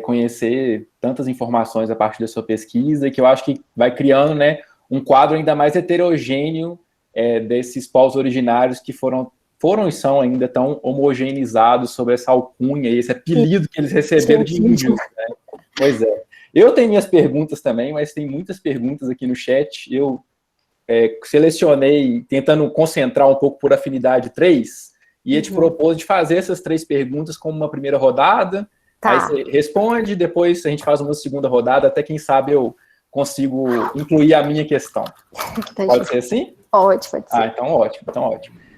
conhecer tantas informações a partir da sua pesquisa, que eu acho que vai criando, né, um quadro ainda mais heterogêneo desses povos originários que foram e são ainda tão homogeneizados sobre essa alcunha e esse apelido que eles receberam de índios, né? Pois é. Eu tenho minhas perguntas também, mas tem muitas perguntas aqui no chat. Eu selecionei, tentando concentrar um pouco por afinidade, 3, e te propôs de fazer essas 3 perguntas como uma primeira rodada, aí você responde, depois a gente faz uma segunda rodada, até quem sabe eu consigo incluir a minha questão. Pode ser assim? Pode ser. Então ótimo,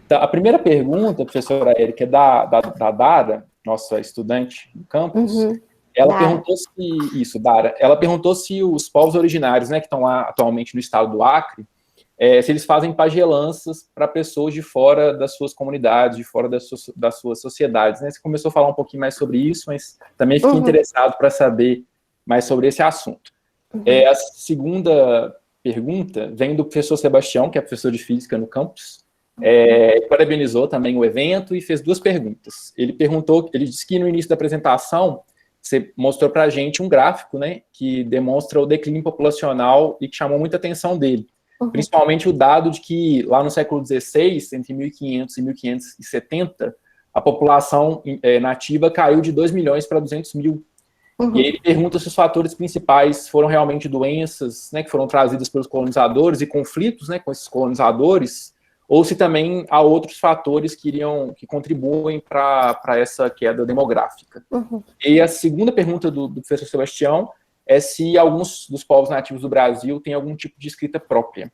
Então, a primeira pergunta, professora Érica, é da Dara, nossa estudante no campus. Ela perguntou se, Dara, ela perguntou se os povos originários, né, que estão lá atualmente no estado do Acre, se eles fazem pagelanças para pessoas de fora das suas comunidades, de fora das suas sociedades, né? Você começou a falar um pouquinho mais sobre isso, mas também fiquei interessado para saber mais sobre esse assunto. A segunda pergunta vem do professor Sebastião, que é professor de física no campus. Parabenizou também o evento e fez duas perguntas. Ele disse que no início da apresentação você mostrou para a gente um gráfico, né, que demonstra o declínio populacional e que chamou muita atenção dele. Principalmente o dado de que lá no século XVI, entre 1500 e 1570, a população nativa caiu de 2 milhões para 200 mil. E aí ele pergunta se os fatores principais foram realmente doenças, né, que foram trazidas pelos colonizadores e conflitos, né, com esses colonizadores, ou se também há outros fatores que contribuem para essa queda demográfica. E a segunda pergunta do professor Sebastião é se alguns dos povos nativos do Brasil têm algum tipo de escrita própria.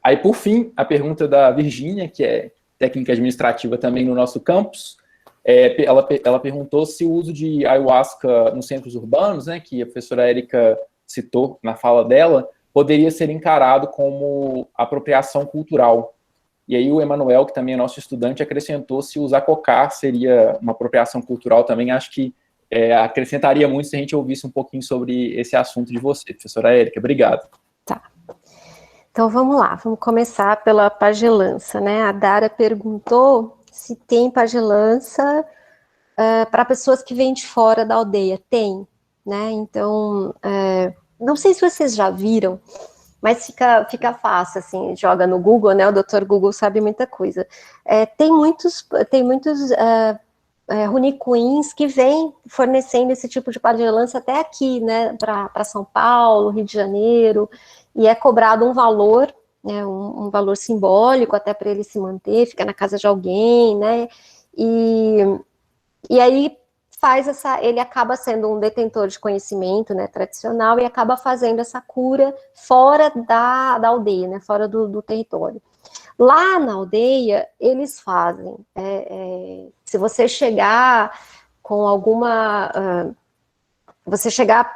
Aí, por fim, a pergunta da Virgínia, que é técnica administrativa também no nosso campus, ela perguntou se o uso de ayahuasca nos centros urbanos, né, que a professora Érica citou na fala dela, poderia ser encarado como apropriação cultural. E aí o Emanuel, que também é nosso estudante, acrescentou se usar cocar seria uma apropriação cultural também. Acho que acrescentaria muito se a gente ouvisse um pouquinho sobre esse assunto de você, professora Érica. Obrigado. Tá. Então, vamos lá. Vamos começar pela pagelança, né? A Dara perguntou se tem pagelança para pessoas que vêm de fora da aldeia. Tem, né? Então, não sei se vocês já viram, mas fica fácil, assim, joga no Google, né? O Dr. Google sabe muita coisa. Tem muitos runicuins que vêm fornecendo esse tipo de pagelança até aqui, né, para São Paulo, Rio de Janeiro, e é cobrado um valor, né, um valor simbólico até para ele se manter, fica na casa de alguém, né, e aí ele acaba sendo um detentor de conhecimento, né, tradicional, e acaba fazendo essa cura fora da aldeia, né, fora do território. Lá na aldeia, eles fazem, se você chegar com você chegar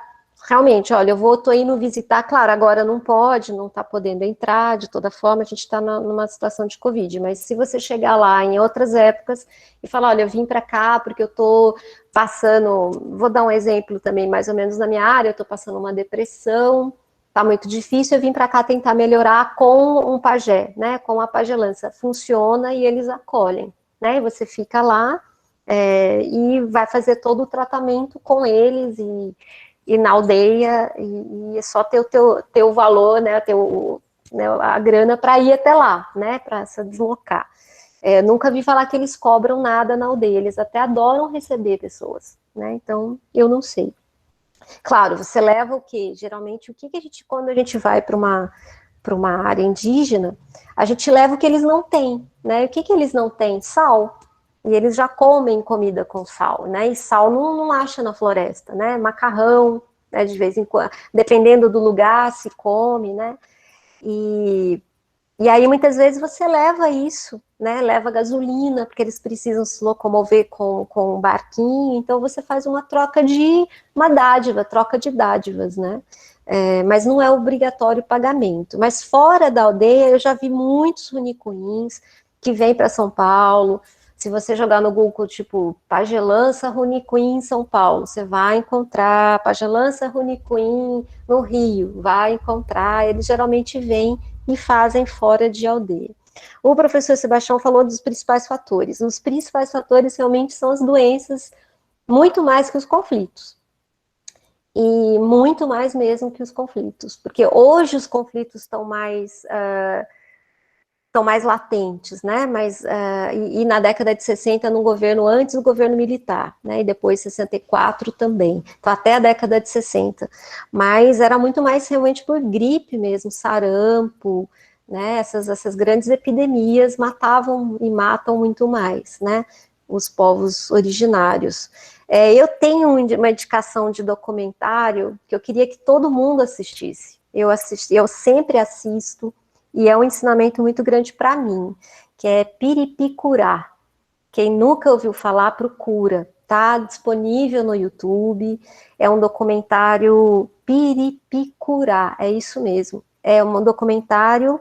realmente, olha, tô indo visitar, claro, agora não está podendo entrar, de toda forma, a gente está numa situação de Covid, mas se você chegar lá em outras épocas e falar, olha, eu vim para cá porque eu estou passando, vou dar um exemplo também, mais ou menos na minha área, eu estou passando uma depressão, tá muito difícil, eu vim para cá tentar melhorar com um pajé, né, com a pagelança. Funciona e eles acolhem, né, e você fica lá e vai fazer todo o tratamento com eles e na aldeia, e é só ter o teu valor, né, a grana para ir até lá, né, para se deslocar. Nunca vi falar que eles cobram nada na aldeia, eles até adoram receber pessoas, né, então eu não sei. Claro, você leva o quê? Geralmente, quando a gente vai para uma área indígena, a gente leva o que eles não têm, né? O que eles não têm? Sal. E eles já comem comida com sal, né? E sal não acha na floresta, né? Macarrão, né? De vez em quando, dependendo do lugar, se come, né? E aí, muitas vezes, você leva isso, né? Leva gasolina, porque eles precisam se locomover com um barquinho, então você faz uma troca de dádivas, né? Mas não é obrigatório o pagamento. Mas fora da aldeia, eu já vi muitos runicuins que vêm para São Paulo. Se você jogar no Google, tipo, pagelança runicuim em São Paulo, você vai encontrar pagelança runicuim no Rio, vai encontrar, eles geralmente vêm e fazem fora de aldeia. O professor Sebastião falou dos principais fatores. Os principais fatores realmente são as doenças, muito mais que os conflitos. E muito mais mesmo que os conflitos. Porque hoje os conflitos estão mais latentes, né? E na década de 60, no governo, antes do governo militar, né? E depois 64 também. Então, até a década de 60. Mas era muito mais realmente por gripe mesmo, sarampo, né? Essas grandes epidemias matavam e matam muito mais, né? Os povos originários. Eu tenho uma indicação de documentário que eu queria que todo mundo assistisse. Eu sempre assisto, e é um ensinamento muito grande para mim, que é Piripicurá. Quem nunca ouviu falar, procura. Está disponível no YouTube. É um documentário Piripicurá, é isso mesmo. É um documentário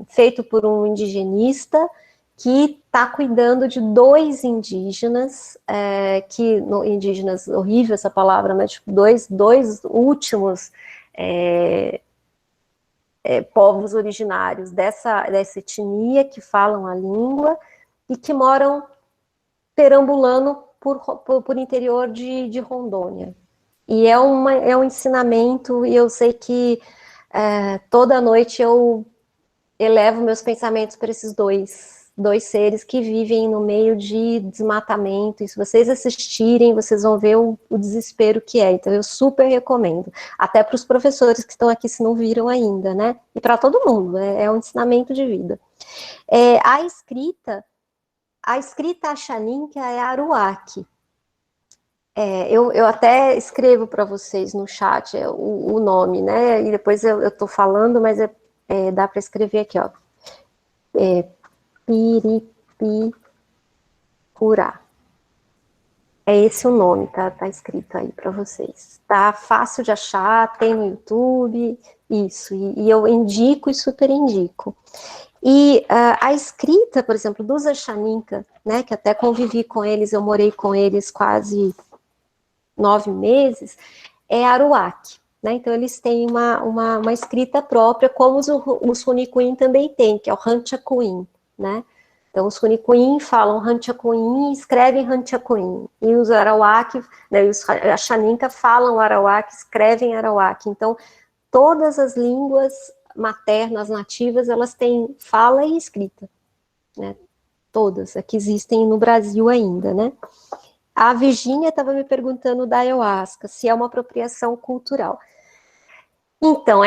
feito por um indigenista que está cuidando de 2 indígenas, indígenas, horrível essa palavra, mas tipo, dois últimos povos originários dessa etnia que falam a língua e que moram perambulando por interior de Rondônia. E é um ensinamento, e eu sei que toda noite eu elevo meus pensamentos para esses dois seres que vivem no meio de desmatamento, e se vocês assistirem, vocês vão ver o desespero que é, então eu super recomendo, até para os professores que estão aqui se não viram ainda, né, e para todo mundo, é um ensinamento de vida. A escrita Axaninka é Aruac. Eu até escrevo para vocês no chat o nome, né, e depois eu estou falando, mas dá para escrever aqui, ó. Piripicurá. É esse o nome, tá escrito aí para vocês. Tá fácil de achar, tem no YouTube, isso, e eu indico e super indico. E a escrita, por exemplo, dos Axaninka, né, que até convivi com eles, eu morei com eles quase 9 meses, é Aruac. Né? Então, eles têm uma escrita própria, como os Runicuim também têm, que é o Ranchacuim, né? Então, os Runicuim falam Ranchacuim e escrevem Ranchacuim. E os Arawak, né, os Axaninka falam Arawak, escrevem Arawak. Então, todas as línguas maternas nativas, elas têm fala e escrita, né? Todas, que existem no Brasil ainda, né? A Virgínia estava me perguntando da ayahuasca, se é uma apropriação cultural. Então,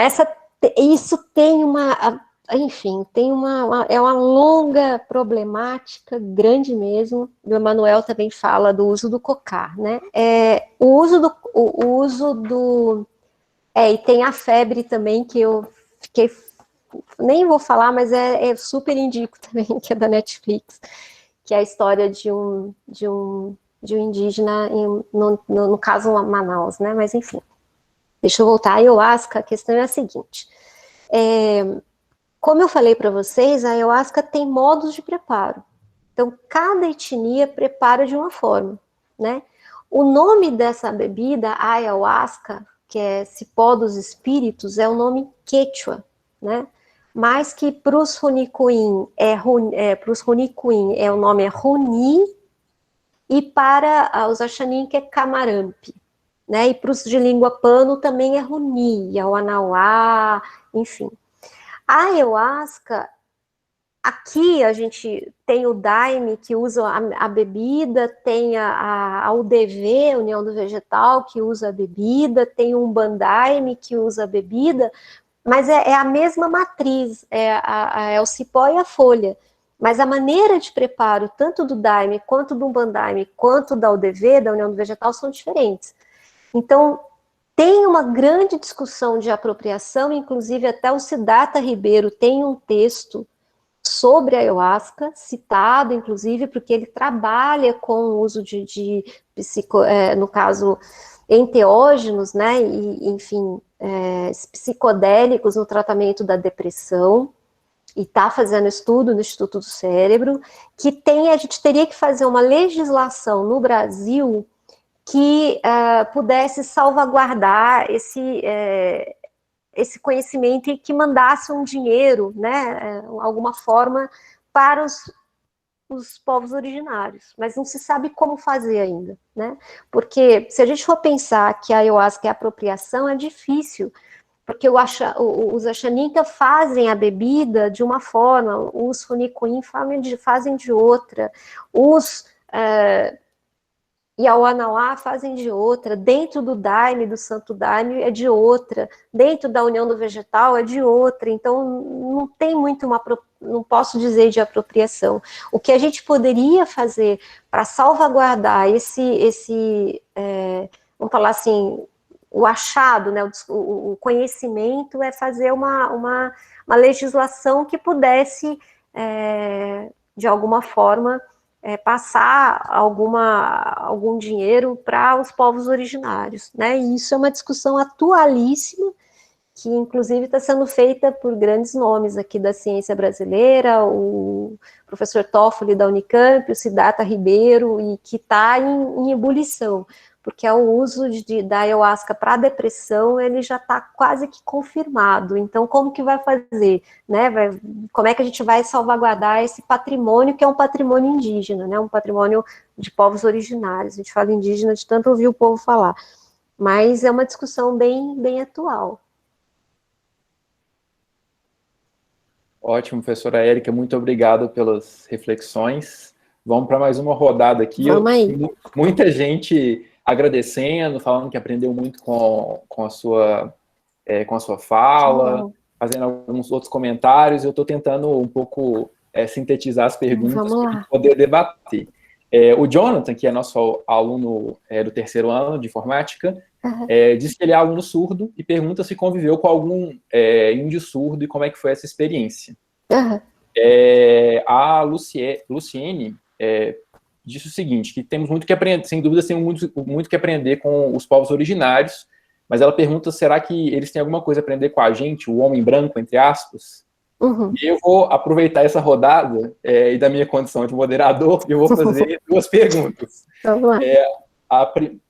isso tem é uma longa problemática, grande mesmo. O Emanuel também fala do uso do cocá, né? E tem a febre também, que eu fiquei, nem vou falar, mas super indico também, que é da Netflix, que é a história de um indígena, no caso Manaus, né? Mas enfim. Deixa eu voltar. A ayahuasca, a questão é a seguinte. Como eu falei para vocês, a ayahuasca tem modos de preparo. Então, cada etnia prepara de uma forma, né? O nome dessa bebida, ayahuasca, que é cipó dos espíritos, é o nome quechua, né? Mas que para os Runicuim o nome é Runi, e para os Axaninka é Camarampe. Né, e para os de língua pano também é Runi, é o Anauá, enfim. A ayahuasca, aqui a gente tem o Daime, que usa a bebida, tem a UDV, União do Vegetal, que usa a bebida, tem um Bandaime, que usa a bebida, mas é a mesma matriz, é o cipó e a folha. Mas a maneira de preparo, tanto do Daime, quanto do Bandaime, quanto da UDV, da União do Vegetal, são diferentes. Então, tem uma grande discussão de apropriação, inclusive até o Siddhartha Ribeiro tem um texto sobre a ayahuasca, citado, inclusive, porque ele trabalha com o uso no caso, enteógenos, né, e, enfim, psicodélicos no tratamento da depressão, e está fazendo estudo no Instituto do Cérebro, a gente teria que fazer uma legislação no Brasil que pudesse salvaguardar esse conhecimento e que mandasse um dinheiro, né, alguma forma, para os povos originários, mas não se sabe como fazer ainda, né, porque se a gente for pensar que a ayahuasca é apropriação, é difícil, porque os Axaninka fazem a bebida de uma forma, os Runicuim fazem de outra, os e a Uanauá fazem de outra, dentro do Daime, do Santo Daime, é de outra, dentro da União do Vegetal é de outra, então não tem muito não posso dizer de apropriação. O que a gente poderia fazer para salvaguardar vamos falar assim, o achado, né, o conhecimento, é fazer uma legislação que pudesse, de alguma forma, passar algum dinheiro para os povos originários, né? E isso é uma discussão atualíssima, que inclusive está sendo feita por grandes nomes aqui da ciência brasileira, o professor Toffoli da Unicamp, o Siddhartha Ribeiro, e que está em ebulição, porque o uso da ayahuasca para depressão, ele já está quase que confirmado. Então, como que vai fazer? Né? Como é que a gente vai salvaguardar esse patrimônio, que é um patrimônio indígena, né? Um patrimônio de povos originários? A gente fala indígena de tanto ouvir o povo falar. Mas é uma discussão bem atual. Ótimo, professora Érica, muito obrigado pelas reflexões. Vamos para mais uma rodada aqui. Vamos aí. Muita gente agradecendo, falando que aprendeu muito com a sua fala, fazendo alguns outros comentários. Eu estou tentando um pouco sintetizar as perguntas para poder debater. O Jonathan, que é nosso aluno do terceiro ano de informática, diz que ele é aluno surdo e pergunta se conviveu com algum índio surdo e como é que foi essa experiência. A Luciene disse o seguinte, que temos muito que aprender, sem dúvida, temos muito que aprender com os povos originários, mas ela pergunta, será que eles têm alguma coisa a aprender com a gente, o homem branco, entre aspas? E eu vou aproveitar essa rodada e da minha condição de moderador, e eu vou fazer duas perguntas. Vamos lá.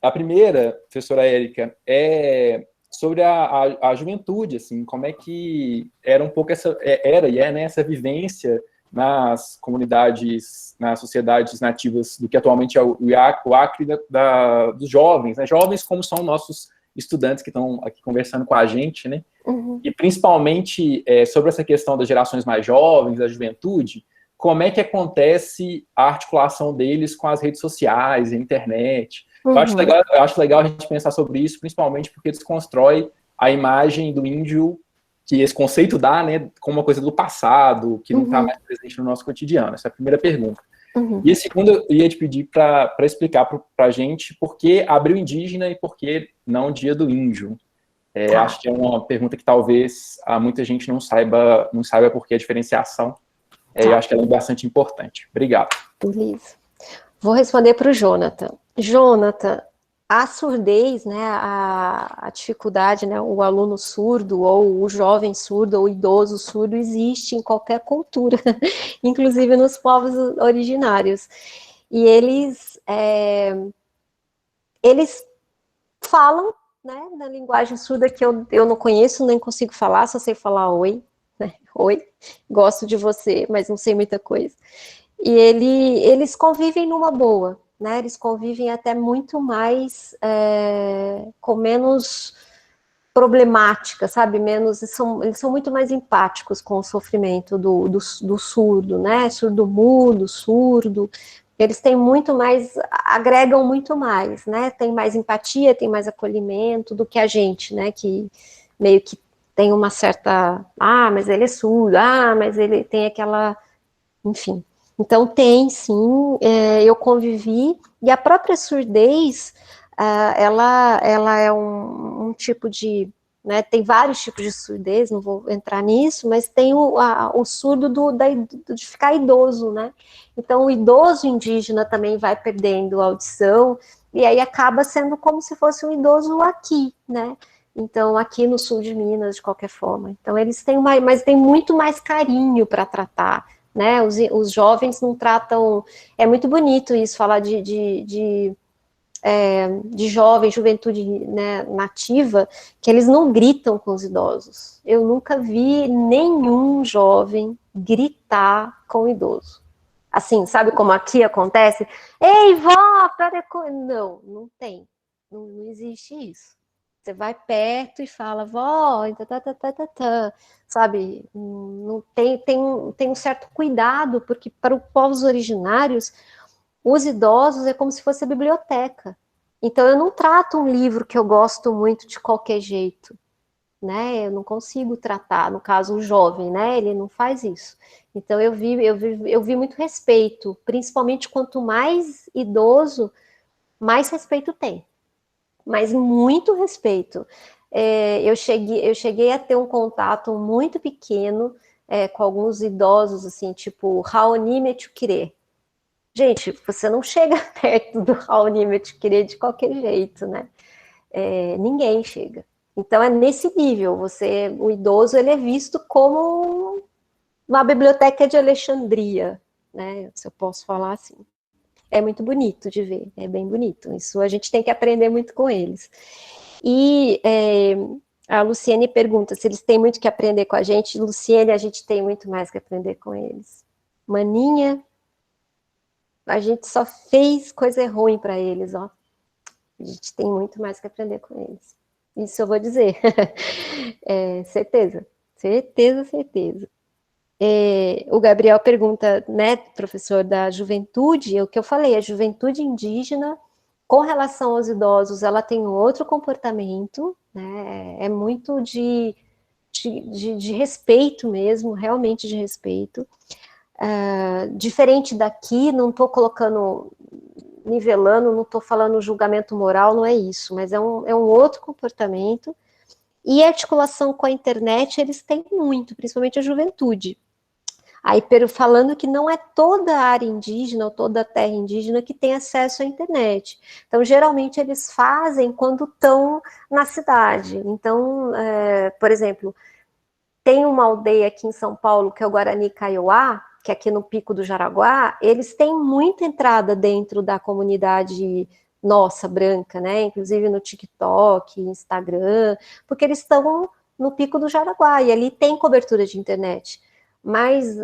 A primeira, professora Érica, é sobre a juventude, assim, como é que era um pouco né, essa vivência nas comunidades, nas sociedades nativas do que atualmente é o Acre dos jovens, né? Jovens como são nossos estudantes que estão aqui conversando com a gente, né? E principalmente sobre essa questão das gerações mais jovens, da juventude, como é que acontece a articulação deles com as redes sociais, a internet. Eu acho legal a gente pensar sobre isso, principalmente porque desconstrói a imagem do índio que esse conceito dá, né, como uma coisa do passado, que não está mais presente no nosso cotidiano. Essa é a primeira pergunta. E a segunda, eu ia te pedir para explicar para a gente por que Abril Indígena e por que não Dia do Índio. Acho que é uma pergunta que talvez muita gente não saiba por que a diferenciação. Eu acho que ela é bastante importante. Obrigado. Beleza. Vou responder para o Jonathan. Jonathan, a surdez, né, a dificuldade, né, o aluno surdo, ou o jovem surdo, ou o idoso surdo, existe em qualquer cultura, inclusive nos povos originários. E eles falam, né, na linguagem surda que eu não conheço, nem consigo falar, só sei falar oi, né, oi, gosto de você, mas não sei muita coisa. E eles convivem numa boa, né? Eles convivem até muito mais, com menos problemática, sabe? Eles são muito mais empáticos com o sofrimento do surdo, né? Surdo-mudo, surdo. Eles têm muito mais, agregam muito mais, né? Tem mais empatia, tem mais acolhimento do que a gente, né? Que meio que tem uma certa, mas ele é surdo, mas ele tem aquela, enfim. Então, tem, sim, eu convivi, e a própria surdez, ela é um tipo de, né, tem vários tipos de surdez, não vou entrar nisso, mas tem o surdo de ficar idoso, né? Então, o idoso indígena também vai perdendo a audição, e aí acaba sendo como se fosse um idoso aqui, né? Então, aqui no sul de Minas, de qualquer forma. Então, eles têm mas tem muito mais carinho para tratar, né? Os jovens não tratam... É muito bonito isso, falar de jovem, juventude, né, nativa, que eles não gritam com os idosos. Eu nunca vi nenhum jovem gritar com o idoso. Assim, sabe como aqui acontece? Ei, vó, para com... Não tem. Não existe isso. Você vai perto e fala, vó, sabe? Não tem um certo cuidado, porque para os povos originários, Os idosos é como se fosse a biblioteca. Então, eu não trato um livro que eu gosto muito de qualquer jeito, né? Eu não consigo tratar, no caso, o jovem, né? Ele não faz isso. Então, eu vi muito respeito, principalmente quanto mais idoso, mais respeito tem. Mas muito respeito. Eu cheguei a ter um contato muito pequeno com alguns idosos, assim, tipo, Raoni Metukire. Gente, você não chega perto do Raoni Metukire de qualquer jeito, né? Ninguém chega. Então, é nesse nível. O idoso, ele é visto como uma biblioteca de Alexandria, né? Se eu posso falar assim. É muito bonito de ver, é bem bonito. Isso a gente tem que aprender muito com eles. E a Luciene pergunta se eles têm muito que aprender com a gente. Luciene, a gente tem muito mais que aprender com eles. Maninha, a gente só fez coisa ruim para eles, ó. A gente tem muito mais que aprender com eles. Isso eu vou dizer. Certeza. Certeza, certeza. O Gabriel pergunta, né, professor, da juventude, o que eu falei, a juventude indígena, com relação aos idosos, ela tem outro comportamento, né, é muito de respeito mesmo, realmente de respeito. Diferente daqui, não estou colocando, nivelando, não estou falando julgamento moral, não é isso, mas é um outro comportamento. E a articulação com a internet, eles têm muito, principalmente a juventude. Aí, falando que não é toda a área indígena ou toda a terra indígena que tem acesso à internet. Então, geralmente, eles fazem quando estão na cidade. Então, por exemplo, tem uma aldeia aqui em São Paulo, que é o Guarani Kaiowá, que é aqui no Pico do Jaraguá, eles têm muita entrada dentro da comunidade nossa, branca, né? Inclusive no TikTok, Instagram, porque eles estão no Pico do Jaraguá, e ali tem cobertura de internet. Mas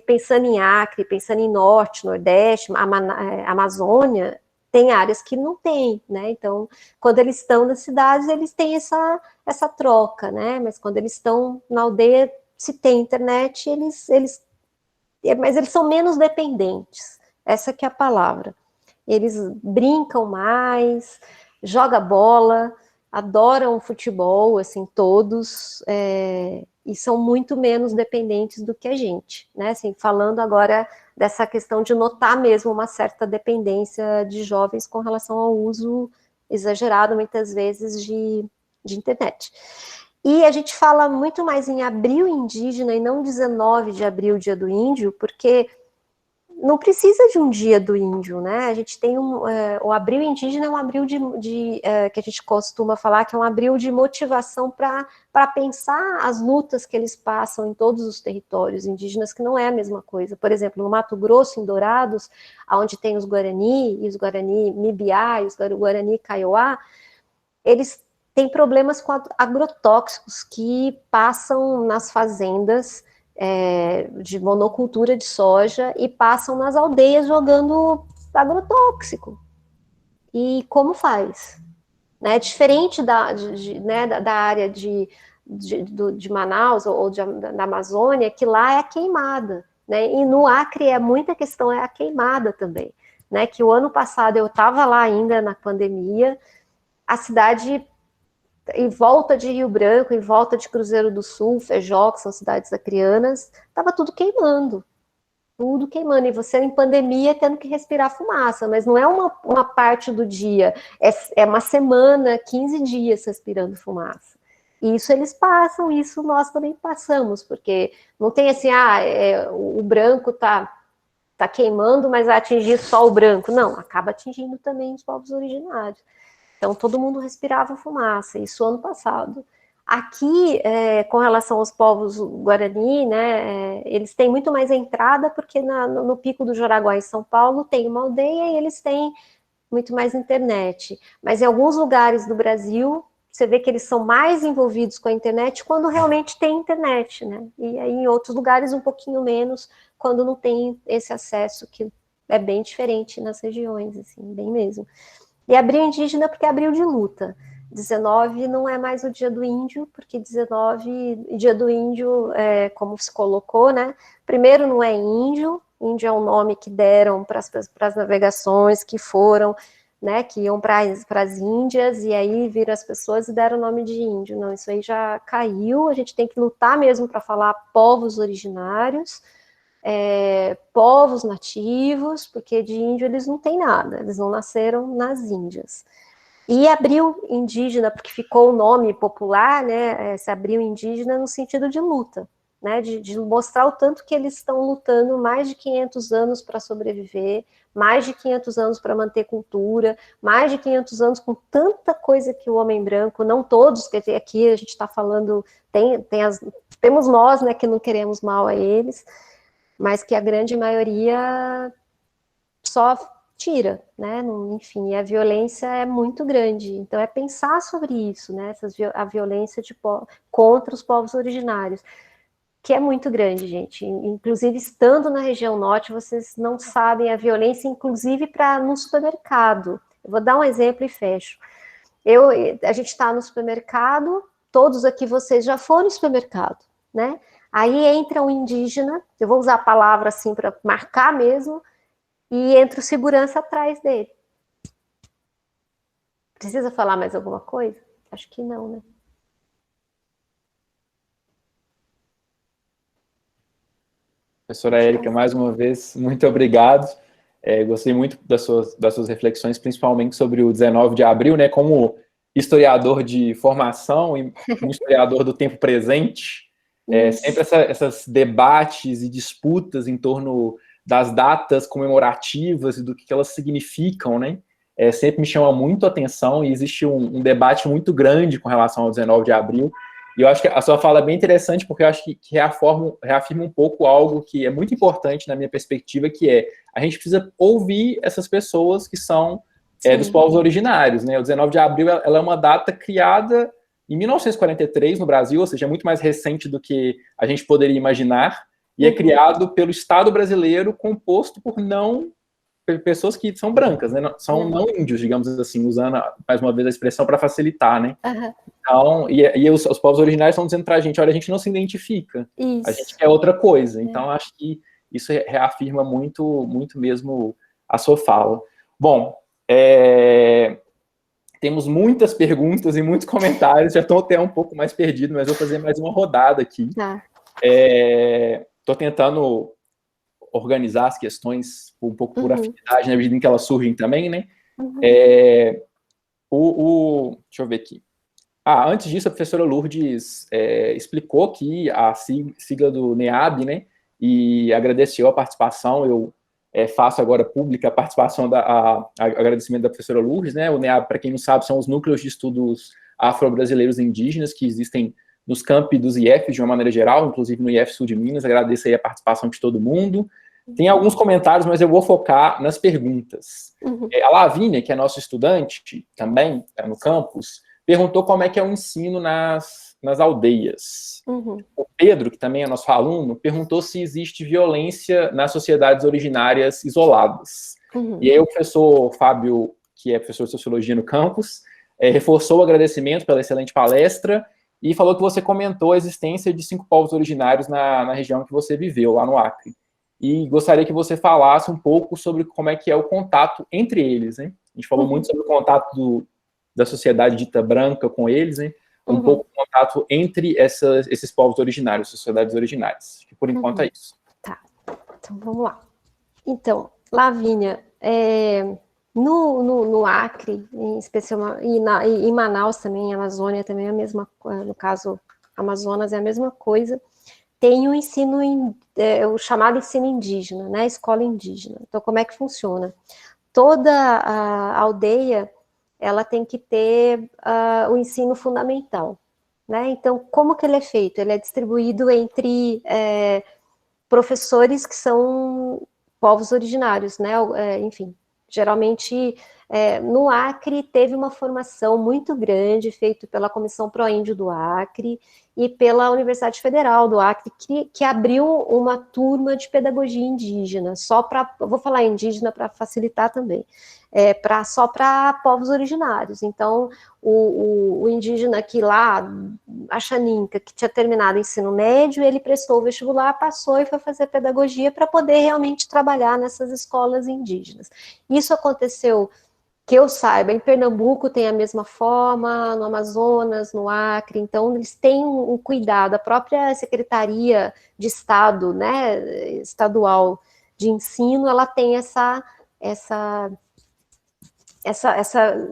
pensando em Acre, pensando em Norte, Nordeste, Amazônia, tem áreas que não tem, né? Então, quando eles estão nas cidades, eles têm essa troca, né? Mas quando eles estão na aldeia, se tem internet, mas eles são menos dependentes. Essa que é a palavra. Eles brincam mais, jogam bola, adoram futebol, assim, todos, e são muito menos dependentes do que a gente, né? Assim, falando agora dessa questão de notar mesmo uma certa dependência de jovens com relação ao uso exagerado, muitas vezes, de internet. E a gente fala muito mais em abril indígena e não 19 de abril, dia do índio, porque não precisa de um dia do índio, né? A gente tem o abril indígena é um abril que a gente costuma falar que é um abril de motivação para pensar as lutas que eles passam em todos os territórios indígenas, que não é a mesma coisa. Por exemplo, no Mato Grosso, em Dourados, onde tem os Guarani, e os Guarani Mibiá, e os Guarani Kaiowá, eles têm problemas com agrotóxicos que passam nas fazendas de monocultura de soja e passam nas aldeias jogando agrotóxico. E como faz? Né? Diferente da área de Manaus ou da Amazônia, que lá é a queimada. Né? E no Acre muita questão é a queimada também. Né? Que o ano passado eu estava lá ainda na pandemia, a cidade em volta de Rio Branco, em volta de Cruzeiro do Sul, Feijó, que são cidades acreanas, estava tudo queimando, e você em pandemia tendo que respirar fumaça, mas não é uma parte do dia, é uma semana, 15 dias respirando fumaça. E isso eles passam, isso nós também passamos, porque não tem assim, o branco tá queimando, mas vai atingir só o branco. Não, acaba atingindo também os povos originários. Então, todo mundo respirava fumaça, isso ano passado. Aqui, com relação aos povos Guarani, né, eles têm muito mais entrada, porque no Pico do Jaraguá, em São Paulo, tem uma aldeia e eles têm muito mais internet. Mas em alguns lugares do Brasil, você vê que eles são mais envolvidos com a internet quando realmente tem internet, né? E aí, em outros lugares, um pouquinho menos, quando não tem esse acesso, que é bem diferente nas regiões, assim, bem mesmo. E abril indígena porque é abril de luta. 19 não é mais o dia do índio, porque 19, dia do índio, como se colocou, né? Primeiro não é índio, índio é um nome que deram para as navegações que foram, né, que iam para as Índias, e aí viram as pessoas e deram o nome de índio. Não, isso aí já caiu, a gente tem que lutar mesmo para falar povos originários, povos nativos, porque de índio eles não têm nada, eles não nasceram nas Índias. E abril indígena, porque ficou o nome popular, né, se abril indígena no sentido de luta, né, de mostrar o tanto que eles estão lutando mais de 500 anos para sobreviver, mais de 500 anos para manter cultura, mais de 500 anos com tanta coisa que o homem branco, não todos, porque aqui a gente está falando, temos nós, né, que não queremos mal a eles, mas que a grande maioria só tira, né, enfim, a violência é muito grande, então é pensar sobre isso, né, a violência contra os povos originários, que é muito grande, gente, inclusive estando na região norte, vocês não sabem a violência, inclusive no supermercado. Eu vou dar um exemplo e fecho. A gente está no supermercado, todos aqui vocês já foram no supermercado, né? Aí entra um indígena, eu vou usar a palavra assim para marcar mesmo, e entra o segurança atrás dele. Precisa falar mais alguma coisa? Acho que não, né? Professora Érica, mais uma vez, muito obrigado. Gostei muito das suas reflexões, principalmente sobre o 19 de abril, né? Como historiador de formação e um historiador do tempo presente, sempre esses debates e disputas em torno das datas comemorativas e do que elas significam, né? Sempre me chama muito a atenção e existe um debate muito grande com relação ao 19 de abril. E eu acho que a sua fala é bem interessante, porque eu acho que reafirma um pouco algo que é muito importante na minha perspectiva, que é a gente precisa ouvir essas pessoas que são dos povos originários, né? O 19 de abril ela é uma data criada em 1943 no Brasil, ou seja, é muito mais recente do que a gente poderia imaginar, e é criado pelo Estado brasileiro, composto por pessoas que são brancas, né? São não índios, digamos assim, usando mais uma vez a expressão para facilitar, né? Então, e os povos originários estão dizendo para a gente, olha, a gente não se identifica, a gente quer outra coisa. Então, acho que isso reafirma muito, muito mesmo a sua fala. Bom, temos muitas perguntas e muitos comentários, já estou até um pouco mais perdido, mas vou fazer mais uma rodada aqui. Estou tentando organizar as questões um pouco por afinidade, na medida em que elas surgem também, né? Deixa eu ver aqui. Antes disso, a professora Lourdes explicou que a sigla do NEAB, né? E agradeceu a participação. Eu faço agora pública a participação, agradecimento da professora Lourdes, né? O NEAB, para quem não sabe, são os núcleos de estudos afro-brasileiros indígenas que existem nos campi dos IFs, de uma maneira geral, inclusive no IF Sul de Minas. Agradeço aí a participação de todo mundo. Tem alguns comentários, mas eu vou focar nas perguntas. A Lavínia, que é nossa estudante também, no campus, perguntou como é que é o ensino nas aldeias. O Pedro, que também é nosso aluno, perguntou se existe violência nas sociedades originárias isoladas. E aí o professor Fábio, que é professor de Sociologia no campus, reforçou o agradecimento pela excelente palestra e falou que você comentou a existência de 5 povos originários na região que você viveu, lá no Acre. E gostaria que você falasse um pouco sobre como é que é o contato entre eles, né? A gente falou muito sobre o contato da sociedade dita branca com eles, né? Um pouco o contato entre esses povos originários, sociedades originárias. Por enquanto é isso. Tá, então vamos lá. Então, Lavínia, no Acre, em especial, e em Manaus também, em Amazônia também é a mesma, no caso, Amazonas é a mesma coisa, tem o ensino, o chamado ensino indígena, né, escola indígena. Então, como é que funciona? Toda a aldeia, ela tem que ter o ensino fundamental, né? Então, como que ele é feito? Ele é distribuído entre professores que são povos originários, né? Enfim, geralmente, no Acre, teve uma formação muito grande, feita pela Comissão Pró-Índio do Acre, e pela Universidade Federal do Acre, que abriu uma turma de pedagogia indígena, eu vou falar indígena para facilitar também, só para povos originários. Então, o indígena que lá, a Xaninca, que tinha terminado o ensino médio, ele prestou o vestibular, passou e foi fazer pedagogia para poder realmente trabalhar nessas escolas indígenas. Isso aconteceu, que eu saiba, em Pernambuco tem a mesma forma, no Amazonas, no Acre, então eles têm um cuidado, a própria Secretaria de Estado, né, estadual de ensino, ela tem essa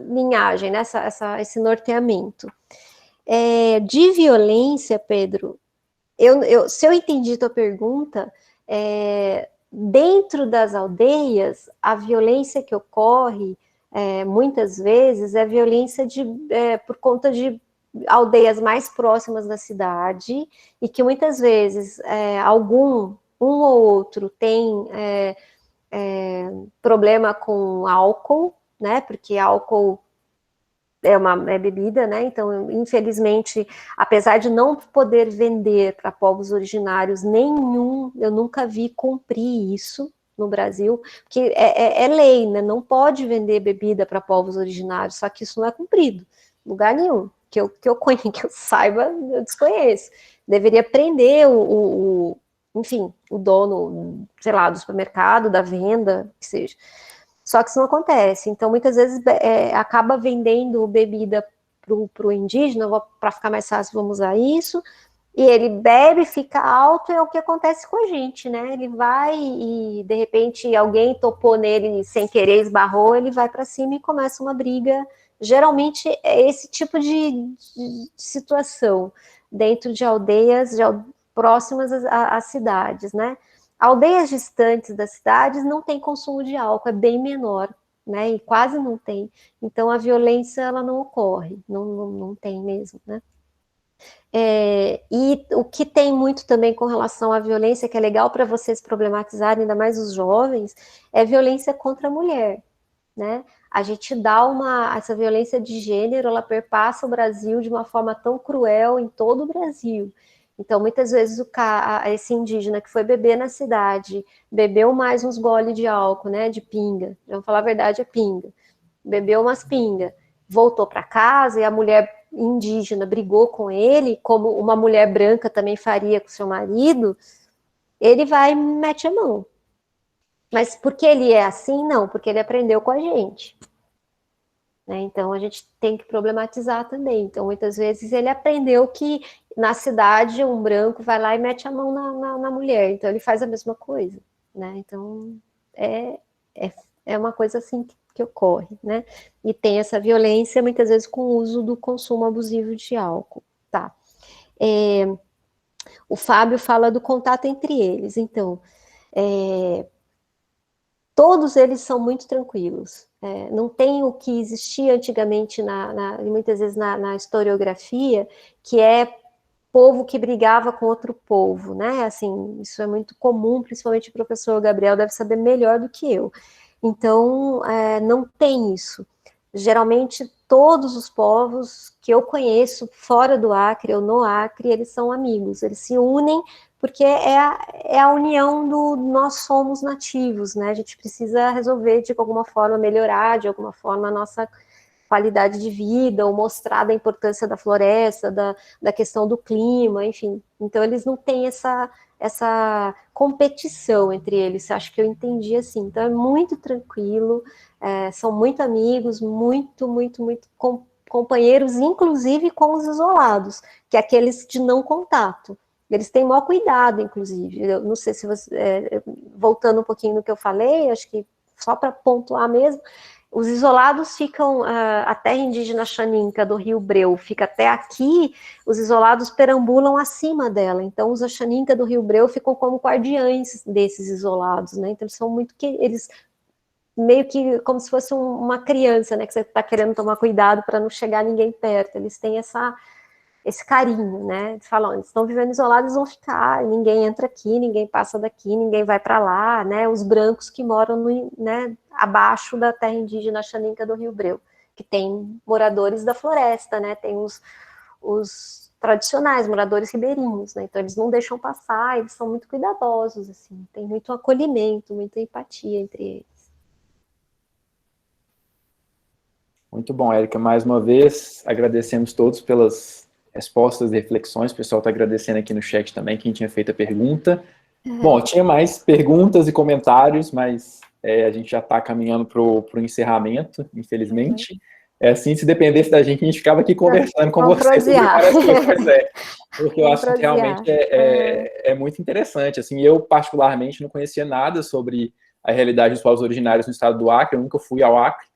linhagem, né, esse norteamento. De violência, Pedro, se eu entendi tua pergunta, dentro das aldeias, a violência que ocorre, muitas vezes, é violência por conta de aldeias mais próximas da cidade, e que muitas vezes um ou outro tem problema com álcool, né, porque álcool é bebida, né, então, infelizmente, apesar de não poder vender para povos originários nenhum, eu nunca vi cumprir isso no Brasil, porque é lei, né, não pode vender bebida para povos originários, só que isso não é cumprido, lugar nenhum, que eu conheço, que eu saiba, eu desconheço. Deveria prender enfim, o dono, sei lá, do supermercado, da venda, que seja. Só que isso não acontece. Então, muitas vezes, acaba vendendo bebida para o indígena, para ficar mais fácil, vamos usar isso, e ele bebe, fica alto, é o que acontece com a gente, né? Ele vai e, de repente, alguém topou nele sem querer, esbarrou, ele vai para cima e começa uma briga. Geralmente, é esse tipo de situação dentro de aldeias próximas às cidades, né? Aldeias distantes das cidades não tem consumo de álcool, é bem menor, né? E quase não tem. Então, a violência, ela não ocorre, não tem mesmo, né? E o que tem muito também com relação à violência, que é legal para vocês problematizarem, ainda mais os jovens, é violência contra a mulher, né? A gente essa violência de gênero, ela perpassa o Brasil de uma forma tão cruel em todo o Brasil. Então, muitas vezes, esse indígena que foi beber na cidade, bebeu mais uns goles de álcool, né, de pinga, vamos falar a verdade, é pinga, bebeu umas pingas, voltou para casa e a mulher indígena brigou com ele, como uma mulher branca também faria com seu marido, ele vai e mete a mão. Mas porque ele é assim? Não, porque ele aprendeu com a gente. Né? Então, a gente tem que problematizar também. Então, muitas vezes, ele aprendeu que na cidade um branco vai lá e mete a mão na mulher. Então, ele faz a mesma coisa. Né? Então, é uma coisa assim que ocorre. Né? E tem essa violência, muitas vezes, com o uso do consumo abusivo de álcool. Tá. O Fábio fala do contato entre eles. Então, todos eles são muito tranquilos. Não tem o que existia antigamente, muitas vezes na historiografia, que é povo que brigava com outro povo, né? Assim, isso é muito comum, principalmente o professor Gabriel deve saber melhor do que eu. Então, não tem isso. Geralmente, todos os povos que eu conheço, fora do Acre ou no Acre, eles são amigos, eles se unem porque é a união do nós somos nativos, né? A gente precisa resolver, de alguma forma, melhorar, de alguma forma, a nossa qualidade de vida, ou mostrar da importância da floresta, da questão do clima, enfim. Então, eles não têm essa competição entre eles, acho que eu entendi assim. Então, é muito tranquilo, são muito amigos, muito, muito, muito companheiros, inclusive com os isolados, que é aqueles de não contato. Eles têm maior cuidado, inclusive. Eu não sei se você... voltando um pouquinho no que eu falei, acho que só para pontuar mesmo, os isolados ficam... a terra indígena Xaninca do Rio Breu fica até aqui, os isolados perambulam acima dela. Então, os Xaninca do Rio Breu ficam como guardiães desses isolados, né? Então, eles são muito... eles meio que como se fosse uma criança, né? Que você está querendo tomar cuidado para não chegar ninguém perto. Eles têm esse carinho, né? Eles falam, eles estão vivendo isolados, eles vão ficar, ninguém entra aqui, ninguém passa daqui, ninguém vai para lá, né? Os brancos que moram né, abaixo da terra indígena Xaninca do Rio Breu, que tem moradores da floresta, né? Tem os tradicionais, moradores ribeirinhos, né? Então eles não deixam passar, eles são muito cuidadosos, assim, tem muito acolhimento, muita empatia entre eles. Muito bom, Érica. Mais uma vez, agradecemos todos pelas respostas e reflexões. O pessoal está agradecendo aqui no chat também, quem tinha feito a pergunta. Bom, tinha mais perguntas e comentários, mas a gente já está caminhando para o encerramento, infelizmente. É assim, se dependesse da gente, a gente ficava aqui conversando com vocês sobre várias coisas, porque eu acho que realmente é muito interessante. Assim, eu, particularmente, não conhecia nada sobre a realidade dos povos originários no estado do Acre, eu nunca fui ao Acre.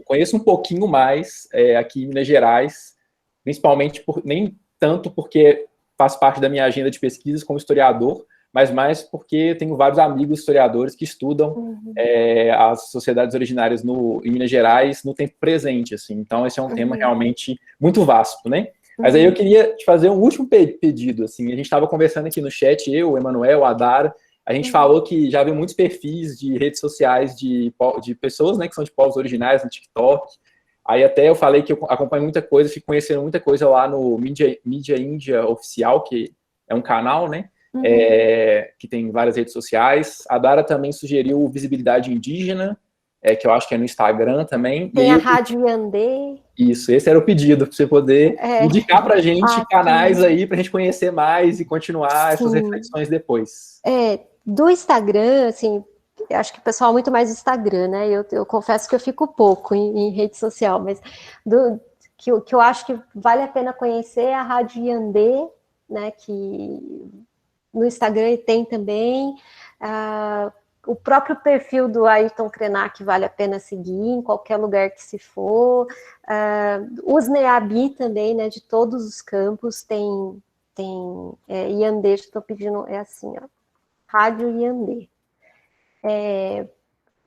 Conheço um pouquinho mais aqui em Minas Gerais, principalmente nem tanto porque faz parte da minha agenda de pesquisas como historiador, mas mais porque tenho vários amigos historiadores que estudam as sociedades originárias em Minas Gerais no tempo presente, assim. Então, esse é um tema realmente muito vasto, né? Mas aí eu queria te fazer um último pedido, assim. A gente estava conversando aqui no chat, eu, o Emanuel, a Dara, a gente falou que já viu muitos perfis de redes sociais de pessoas, né, que são de povos originários no TikTok. Aí até eu falei que eu acompanho muita coisa, fico conhecendo muita coisa lá no Mídia Índia Oficial, que é um canal, né? Que tem várias redes sociais. A Dara também sugeriu o Visibilidade Indígena, que eu acho que é no Instagram também. Tem a Rádio Yandê. Isso, esse era o pedido, para você poder indicar para a gente canais aí, para a gente conhecer mais e continuar essas reflexões depois. Do Instagram, assim, eu acho que o pessoal é muito mais Instagram, né? Eu confesso que eu fico pouco em rede social, mas que eu acho que vale a pena conhecer é a Rádio Yandê, né? Que no Instagram tem também o próprio perfil do Ayrton Krenak vale a pena seguir em qualquer lugar que se for. Os NEABI também, né? De todos os campos tem Yandê, estou pedindo, é assim, ó, Rádio Yandê.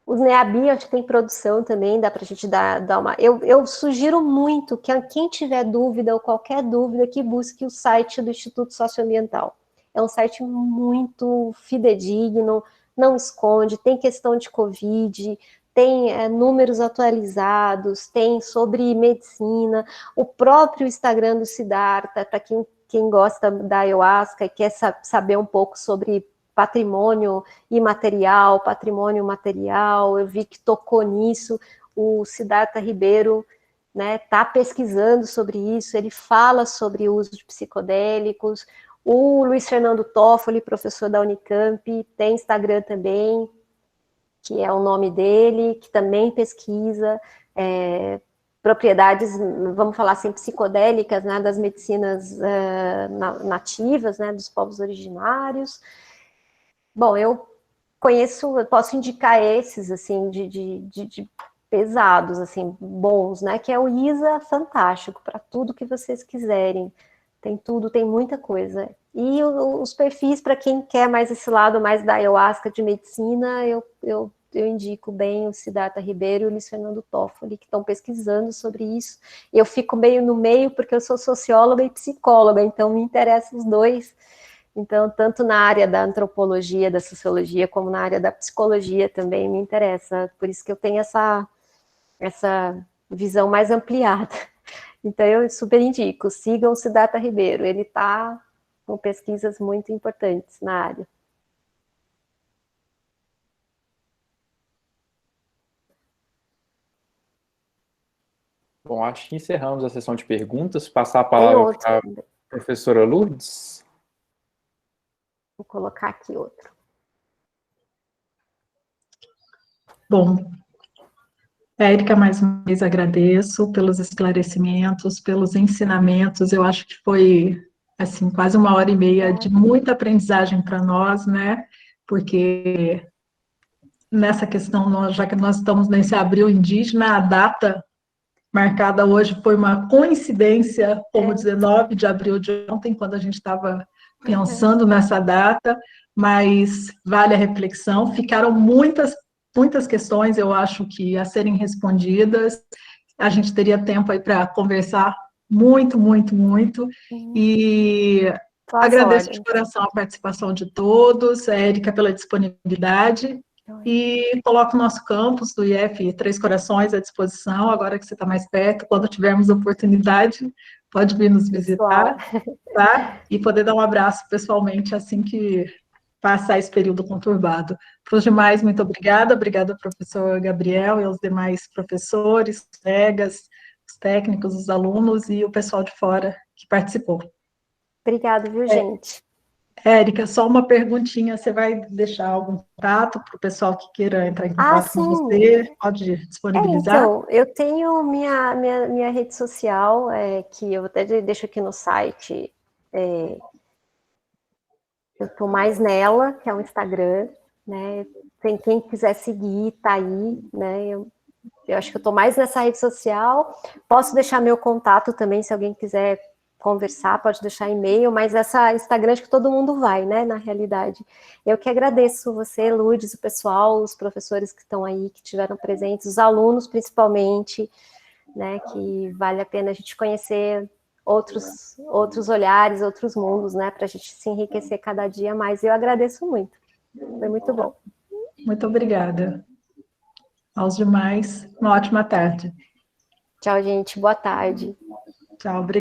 Os NEABI, acho que tem produção também, dá para a gente dar uma... Eu sugiro muito que quem tiver dúvida ou qualquer dúvida que busque o site do Instituto Socioambiental. É um site muito fidedigno, não esconde, tem questão de Covid, tem números atualizados, tem sobre medicina, o próprio Instagram do Siddhartha, para quem gosta da ayahuasca e quer saber um pouco sobre patrimônio imaterial, patrimônio material, eu vi que tocou nisso, o Siddhartha Ribeiro, né, tá pesquisando sobre isso, ele fala sobre o uso de psicodélicos. O Luiz Fernando Toffoli, professor da Unicamp, tem Instagram também, que é o nome dele, que também pesquisa propriedades, vamos falar assim, psicodélicas, né, das medicinas nativas, né, dos povos originários. Bom, eu posso indicar esses, assim, de pesados, assim, bons, né, que é o ISA Fantástico, para tudo que vocês quiserem. Tem tudo, tem muita coisa. E os perfis, para quem quer mais esse lado, mais da ayahuasca de medicina, eu indico bem o Siddhartha Ribeiro e o Luiz Fernando Toffoli, que estão pesquisando sobre isso. Eu fico meio no meio, porque eu sou socióloga e psicóloga, então me interessam os dois. Então, tanto na área da antropologia, da sociologia, como na área da psicologia também me interessa. Por isso que eu tenho essa visão mais ampliada. Então, eu super indico, sigam o Siddhartha Ribeiro, ele está com pesquisas muito importantes na área. Bom, acho que encerramos a sessão de perguntas, passar a palavra para a professora Lourdes. Vou colocar aqui outro. Bom, Érica, mais uma vez agradeço pelos esclarecimentos, pelos ensinamentos. Eu acho que foi, assim, quase 1h30 de muita aprendizagem para nós, né? Porque nessa questão, já que nós estamos nesse abril indígena, a data marcada hoje foi uma coincidência, como 19 de abril de ontem, quando a gente estava pensando nessa data, mas vale a reflexão. Ficaram muitas questões, eu acho, que a serem respondidas. A gente teria tempo aí para conversar muito. E agradeço de coração a participação de todos, a Érica pela disponibilidade, e coloco o nosso campus do IF Três Corações à disposição, agora que você está mais perto, quando tivermos oportunidade, pode vir nos visitar, pessoal. tá? E poder dar um abraço pessoalmente assim que passar esse período conturbado. Para os demais, muito obrigada. Obrigada, professor Gabriel e aos demais professores, colegas, os técnicos, os alunos e o pessoal de fora que participou. Obrigada, viu, gente? Érica, só uma perguntinha, você vai deixar algum contato para o pessoal que queira entrar em contato com Sim. você? Pode disponibilizar? Então, eu tenho minha rede social, que eu até deixo aqui no site, eu estou mais nela, que é o Instagram, né? Quem quiser seguir, tá aí, né? Eu acho que eu estou mais nessa rede social. Posso deixar meu contato também, se alguém quiser conversar, pode deixar e-mail, mas essa Instagram acho que todo mundo vai, né, na realidade. Eu que agradeço você, Lourdes, o pessoal, os professores que estão aí, que estiveram presentes, os alunos principalmente, né, que vale a pena a gente conhecer outros olhares, outros mundos, né, para a gente se enriquecer cada dia mais. Eu agradeço muito, foi muito bom. Muito obrigada. Aos demais, uma ótima tarde. Tchau, gente, boa tarde. Tchau, obrigada.